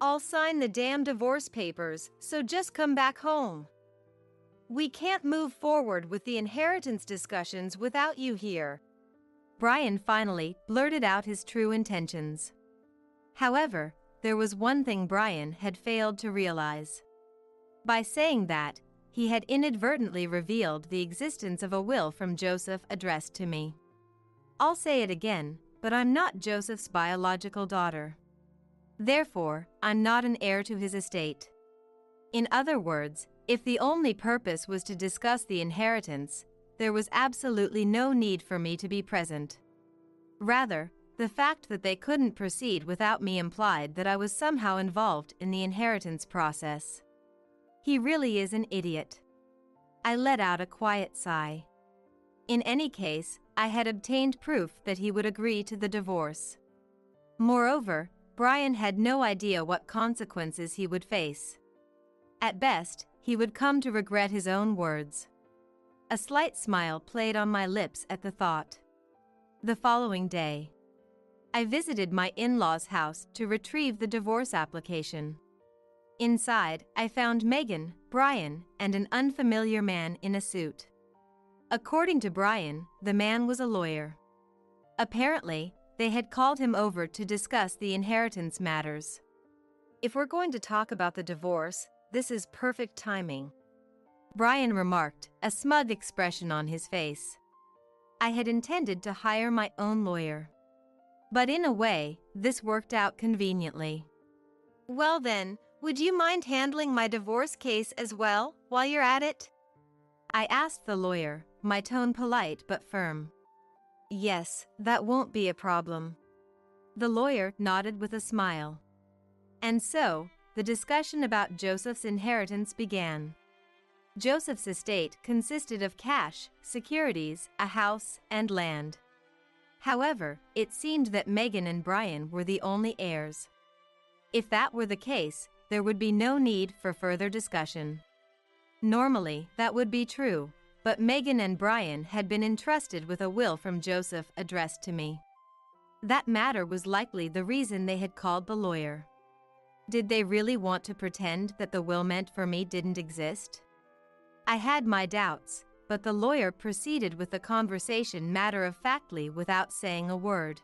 I'll sign the damn divorce papers, so just come back home. We can't move forward with the inheritance discussions without you here. Brian finally blurted out his true intentions. However, there was one thing Brian had failed to realize. By saying that, he had inadvertently revealed the existence of a will from Joseph addressed to me. I'll say it again, but I'm not Joseph's biological daughter. Therefore, I'm not an heir to his estate. In other words, if the only purpose was to discuss the inheritance, there was absolutely no need for me to be present. Rather, the fact that they couldn't proceed without me implied that I was somehow involved in the inheritance process. He really is an idiot. I let out a quiet sigh. In any case, I had obtained proof that he would agree to the divorce. Moreover, Brian had no idea what consequences he would face. At best, he would come to regret his own words. A slight smile played on my lips at the thought. The following day, I visited my in-laws' house to retrieve the divorce application. Inside, I found Megan, Brian, and an unfamiliar man in a suit. According to Brian, the man was a lawyer. Apparently, they had called him over to discuss the inheritance matters. "If we're going to talk about the divorce, this is perfect timing," Brian remarked, a smug expression on his face. I had intended to hire my own lawyer. But in a way, this worked out conveniently. "Well then, would you mind handling my divorce case as well, while you're at it?" I asked the lawyer, my tone polite but firm. "Yes, that won't be a problem." The lawyer nodded with a smile. And so, the discussion about Joseph's inheritance began. Joseph's estate consisted of cash, securities, a house, and land. However, it seemed that Megan and Brian were the only heirs. If that were the case, there would be no need for further discussion. Normally, that would be true, but Megan and Brian had been entrusted with a will from Joseph addressed to me. That matter was likely the reason they had called the lawyer. Did they really want to pretend that the will meant for me didn't exist? I had my doubts, but the lawyer proceeded with the conversation matter-of-factly without saying a word.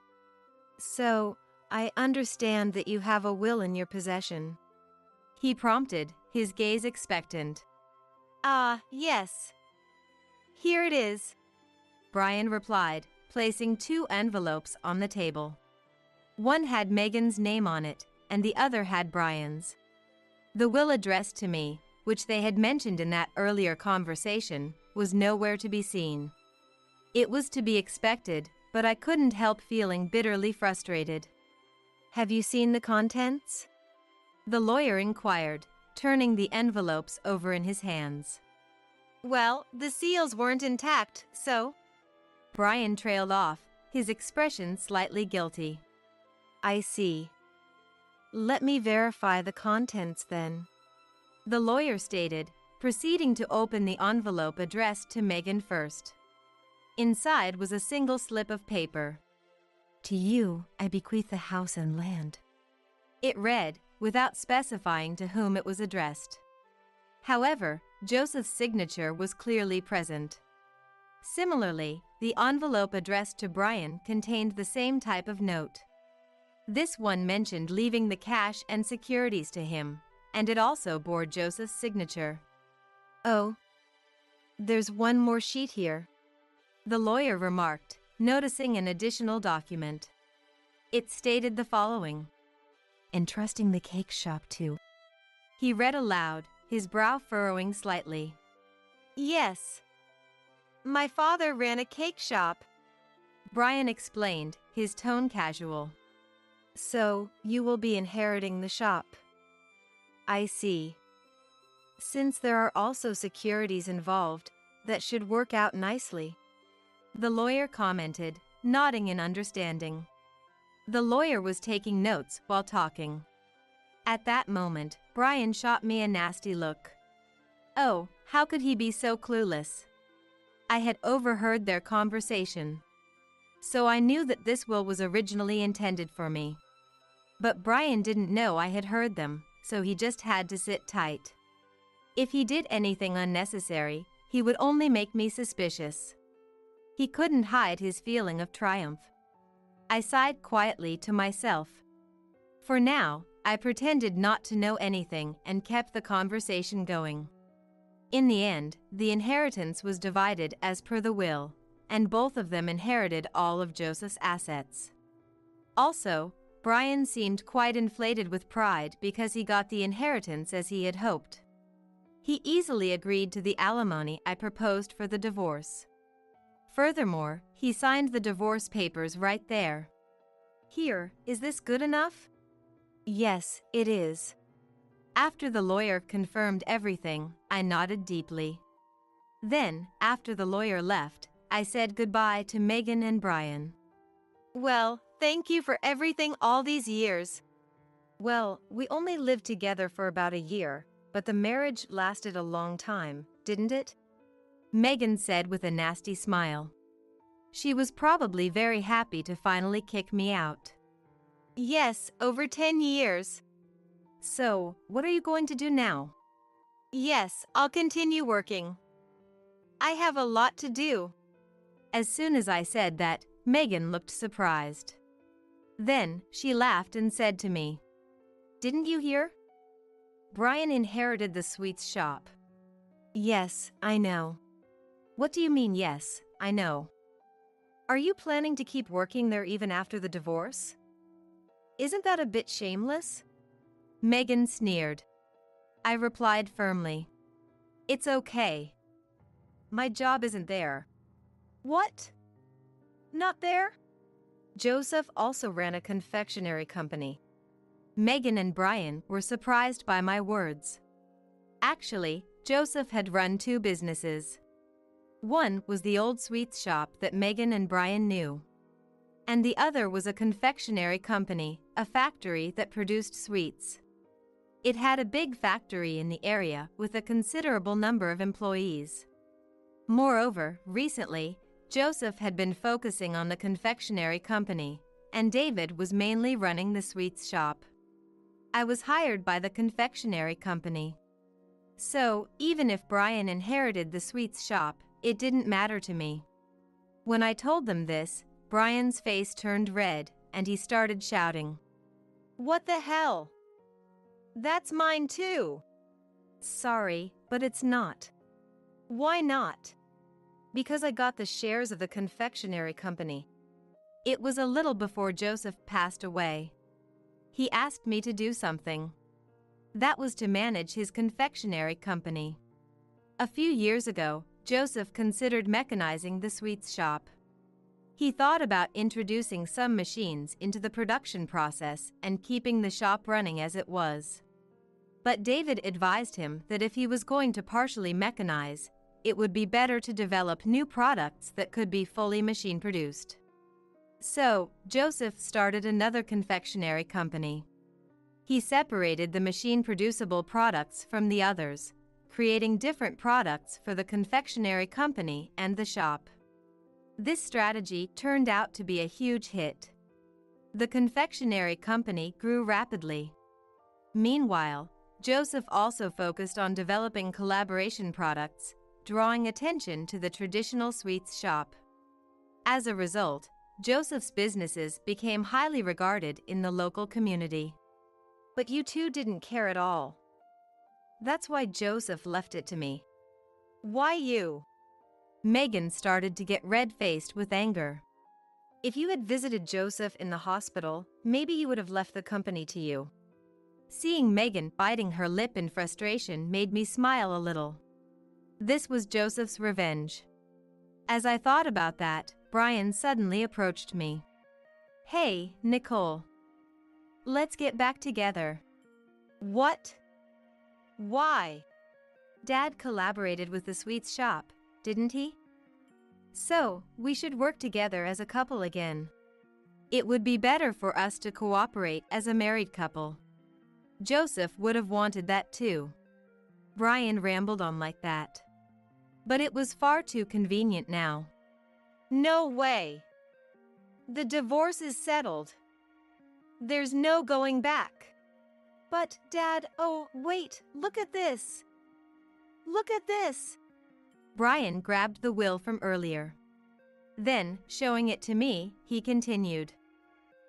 "So, I understand that you have a will in your possession," he prompted, his gaze expectant. Yes. Here it is," Brian replied, placing 2 envelopes on the table. One had Megan's name on it, and the other had Brian's. The will addressed to me, which they had mentioned in that earlier conversation, was nowhere to be seen. It was to be expected, but I couldn't help feeling bitterly frustrated. "Have you seen the contents?" The lawyer inquired, turning the envelopes over in his hands. "Well, the seals weren't intact, so—" Brian trailed off, his expression slightly guilty. "I see. Let me verify the contents then," the lawyer stated, proceeding to open the envelope addressed to Megan first. Inside was a single slip of paper. "To you, I bequeath the house and land," it read, without specifying to whom it was addressed. However, Joseph's signature was clearly present. Similarly, the envelope addressed to Brian contained the same type of note. This one mentioned leaving the cash and securities to him, and it also bore Joseph's signature. "Oh, there's one more sheet here," the lawyer remarked, noticing an additional document. It stated the following: "Entrusting the cake shop to—" He read aloud, his brow furrowing slightly. "Yes. My father ran a cake shop," Brian explained, his tone casual. "So, you will be inheriting the shop." "I see. Since there are also securities involved, that should work out nicely," the lawyer commented, nodding in understanding. The lawyer was taking notes while talking. At that moment, Brian shot me a nasty look. Oh, how could he be so clueless? I had overheard their conversation. So I knew that this will was originally intended for me. But Brian didn't know I had heard them, so he just had to sit tight. If he did anything unnecessary, he would only make me suspicious. He couldn't hide his feeling of triumph. I sighed quietly to myself. For now, I pretended not to know anything and kept the conversation going. In the end, the inheritance was divided as per the will, and both of them inherited all of Joseph's assets. Also, Brian seemed quite inflated with pride because he got the inheritance as he had hoped. He easily agreed to the alimony I proposed for the divorce. Furthermore, he signed the divorce papers right there. Here, is this good enough? "Yes, it is." After the lawyer confirmed everything, I nodded deeply. Then, after the lawyer left, I said goodbye to Megan and Brian. "Well, thank you for everything all these years." "Well, we only lived together for about a year, but the marriage lasted a long time, didn't it?" Megan said with a nasty smile. She was probably very happy to finally kick me out. "Yes, over 10 years. So, what are you going to do now?" "Yes, I'll continue working. I have a lot to do." As soon as I said that, Megan looked surprised. Then, she laughed and said to me, "Didn't you hear? Brian inherited the sweets shop." "Yes, I know." "What do you mean, yes, I know? Are you planning to keep working there even after the divorce? Isn't that a bit shameless?" Megan sneered. I replied firmly, "It's okay. My job isn't there." "What? Not there?" Joseph also ran a confectionery company. Megan and Brian were surprised by my words. Actually, Joseph had run two businesses. One was the old sweets shop that Megan and Brian knew. And the other was a confectionery company, a factory that produced sweets. It had a big factory in the area with a considerable number of employees. Moreover, recently, Joseph had been focusing on the confectionery company, and David was mainly running the sweets shop. I was hired by the confectionery company. So, even if Brian inherited the sweets shop, it didn't matter to me. When I told them this, Brian's face turned red, and he started shouting, "What the hell? That's mine too." "Sorry, but it's not." "Why not?" "Because I got the shares of the confectionery company." It was a little before Joseph passed away. He asked me to do something. That was to manage his confectionery company. A few years ago, Joseph considered mechanizing the sweets shop. He thought about introducing some machines into the production process and keeping the shop running as it was. But David advised him that if he was going to partially mechanize, it would be better to develop new products that could be fully machine-produced. So, Joseph started another confectionery company. He separated the machine-producible products from the others, creating different products for the confectionery company and the shop. This strategy turned out to be a huge hit. The confectionery company grew rapidly. Meanwhile, Joseph also focused on developing collaboration products, drawing attention to the traditional sweets shop. As a result, Joseph's businesses became highly regarded in the local community. But you two didn't care at all. That's why Joseph left it to me. Why you? Megan started to get red-faced with anger. If you had visited Joseph in the hospital, maybe you would have left the company to you. Seeing Megan biting her lip in frustration made me smile a little. This was Joseph's revenge. As I thought about that, Brian suddenly approached me. "Hey, Nicole. Let's get back together." "What? Why?" "Dad collaborated with the sweets shop, didn't he? So, we should work together as a couple again. It would be better for us to cooperate as a married couple." Joseph would have wanted that too. Brian rambled on like that. But it was far too convenient now. "No way. The divorce is settled. There's no going back." "But, Dad, oh, wait, look at this. Look at this." Brian grabbed the will from earlier. Then, showing it to me, he continued.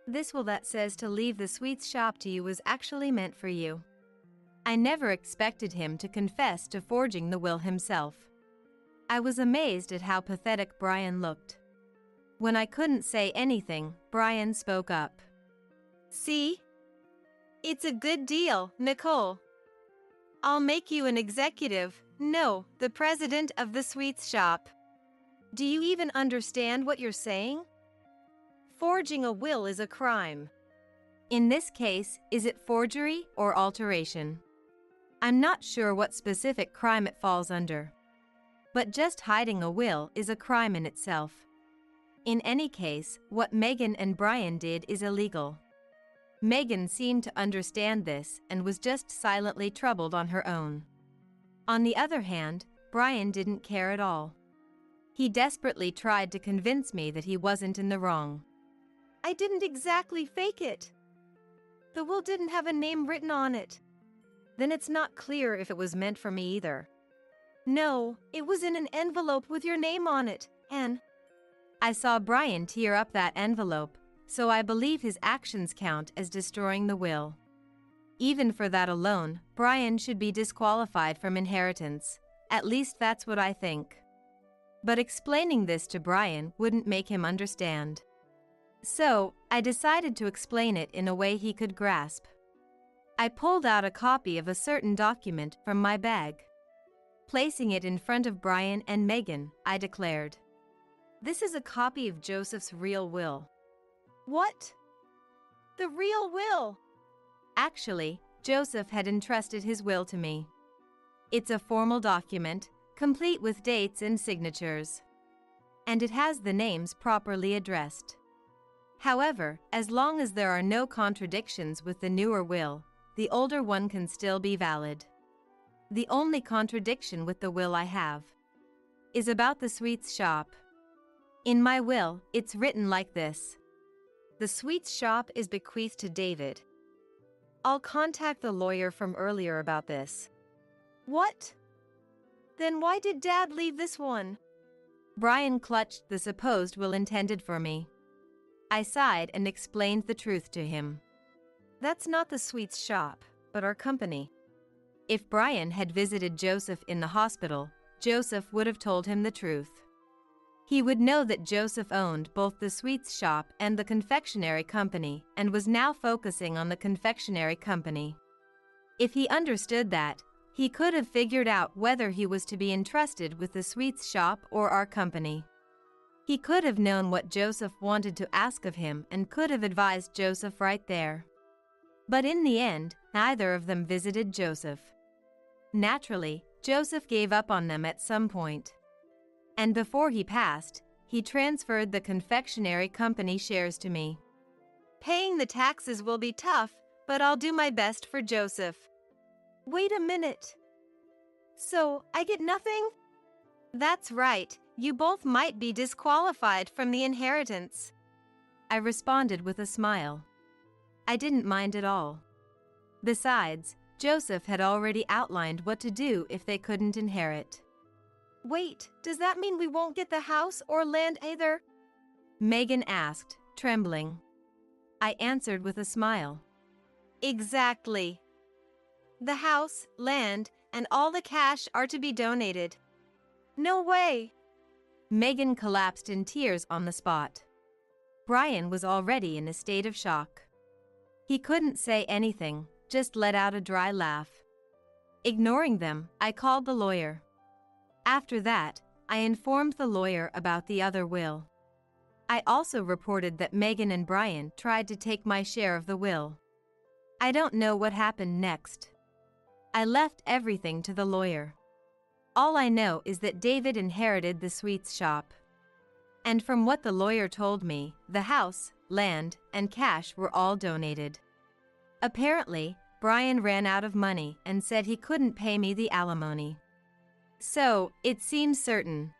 "This will that says to leave the sweets shop to you was actually meant for you." I never expected him to confess to forging the will himself. I was amazed at how pathetic Brian looked. When I couldn't say anything, Brian spoke up. "See? It's a good deal, Nicole. I'll make you an executive, no, the president of the sweets shop. Do you even understand what you're saying? Forging a will is a crime. In this case, is it forgery or alteration? I'm not sure what specific crime it falls under. But just hiding a will is a crime in itself. In any case, what Megan and Brian did is illegal. Megan seemed to understand this and was just silently troubled on her own. On the other hand, Brian didn't care at all. He desperately tried to convince me that he wasn't in the wrong. "I didn't exactly fake it. The will didn't have a name written on it." "Then it's not clear if it was meant for me either." "No, it was in an envelope with your name on it, and..." I saw Brian tear up that envelope, so I believe his actions count as destroying the will. Even for that alone, Brian should be disqualified from inheritance. At least that's what I think. But explaining this to Brian wouldn't make him understand. So, I decided to explain it in a way he could grasp. I pulled out a copy of a certain document from my bag. Placing it in front of Brian and Megan, I declared, "This is a copy of Joseph's real will." What? The real will? Actually, Joseph had entrusted his will to me. It's a formal document, complete with dates and signatures. And it has the names properly addressed. However, as long as there are no contradictions with the newer will, the older one can still be valid. The only contradiction with the will I have is about the sweets shop. In my will, it's written like this: "The sweets shop is bequeathed to David." I'll contact the lawyer from earlier about this. What? Then why did Dad leave this one? Brian clutched the supposed will intended for me. I sighed and explained the truth to him. That's not the sweets shop, but our company. If Brian had visited Joseph in the hospital, Joseph would have told him the truth. He would know that Joseph owned both the sweets shop and the confectionery company and was now focusing on the confectionery company. If he understood that, he could have figured out whether he was to be entrusted with the sweets shop or our company. He could have known what Joseph wanted to ask of him and could have advised Joseph right there. But in the end, neither of them visited Joseph. Naturally, Joseph gave up on them at some point. And before he passed, he transferred the confectionery company shares to me. Paying the taxes will be tough, but I'll do my best for Joseph. Wait a minute. So, I get nothing? That's right, you both might be disqualified from the inheritance. I responded with a smile. I didn't mind at all. Besides, Joseph had already outlined what to do if they couldn't inherit. Wait, does that mean we won't get the house or land either? Megan asked, trembling. I answered with a smile. Exactly. The house, land, and all the cash are to be donated. No way! Megan collapsed in tears on the spot. Brian was already in a state of shock. He couldn't say anything, just let out a dry laugh. Ignoring them, I called the lawyer. After that, I informed the lawyer about the other will. I also reported that Megan and Brian tried to take my share of the will. I don't know what happened next. I left everything to the lawyer. All I know is that David inherited the sweets shop. And from what the lawyer told me, the house, land, and cash were all donated. Apparently, Brian ran out of money and said he couldn't pay me the alimony. So, it seems certain.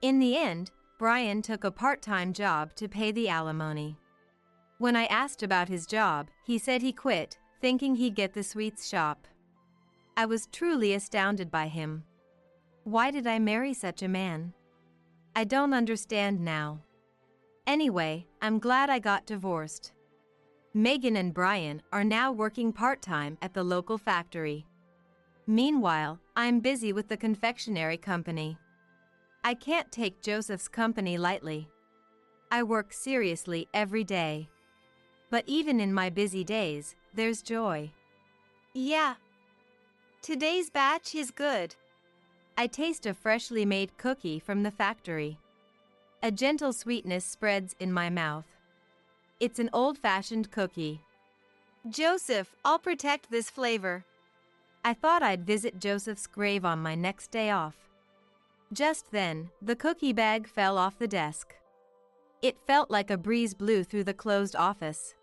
In the end, Brian took a part-time job to pay the alimony. When I asked about his job, he said he quit, thinking he'd get the sweets shop. I was truly astounded by him. Why did I marry such a man? I don't understand now. Anyway, I'm glad I got divorced. Megan and Brian are now working part-time at the local factory. Meanwhile, I'm busy with the confectionery company. I can't take Joseph's company lightly. I work seriously every day. But even in my busy days, there's joy. Yeah. Today's batch is good. I taste a freshly made cookie from the factory. A gentle sweetness spreads in my mouth. It's an old-fashioned cookie. Joseph, I'll protect this flavor. I thought I'd visit Joseph's grave on my next day off. Just then, the cookie bag fell off the desk. It felt like a breeze blew through the closed office.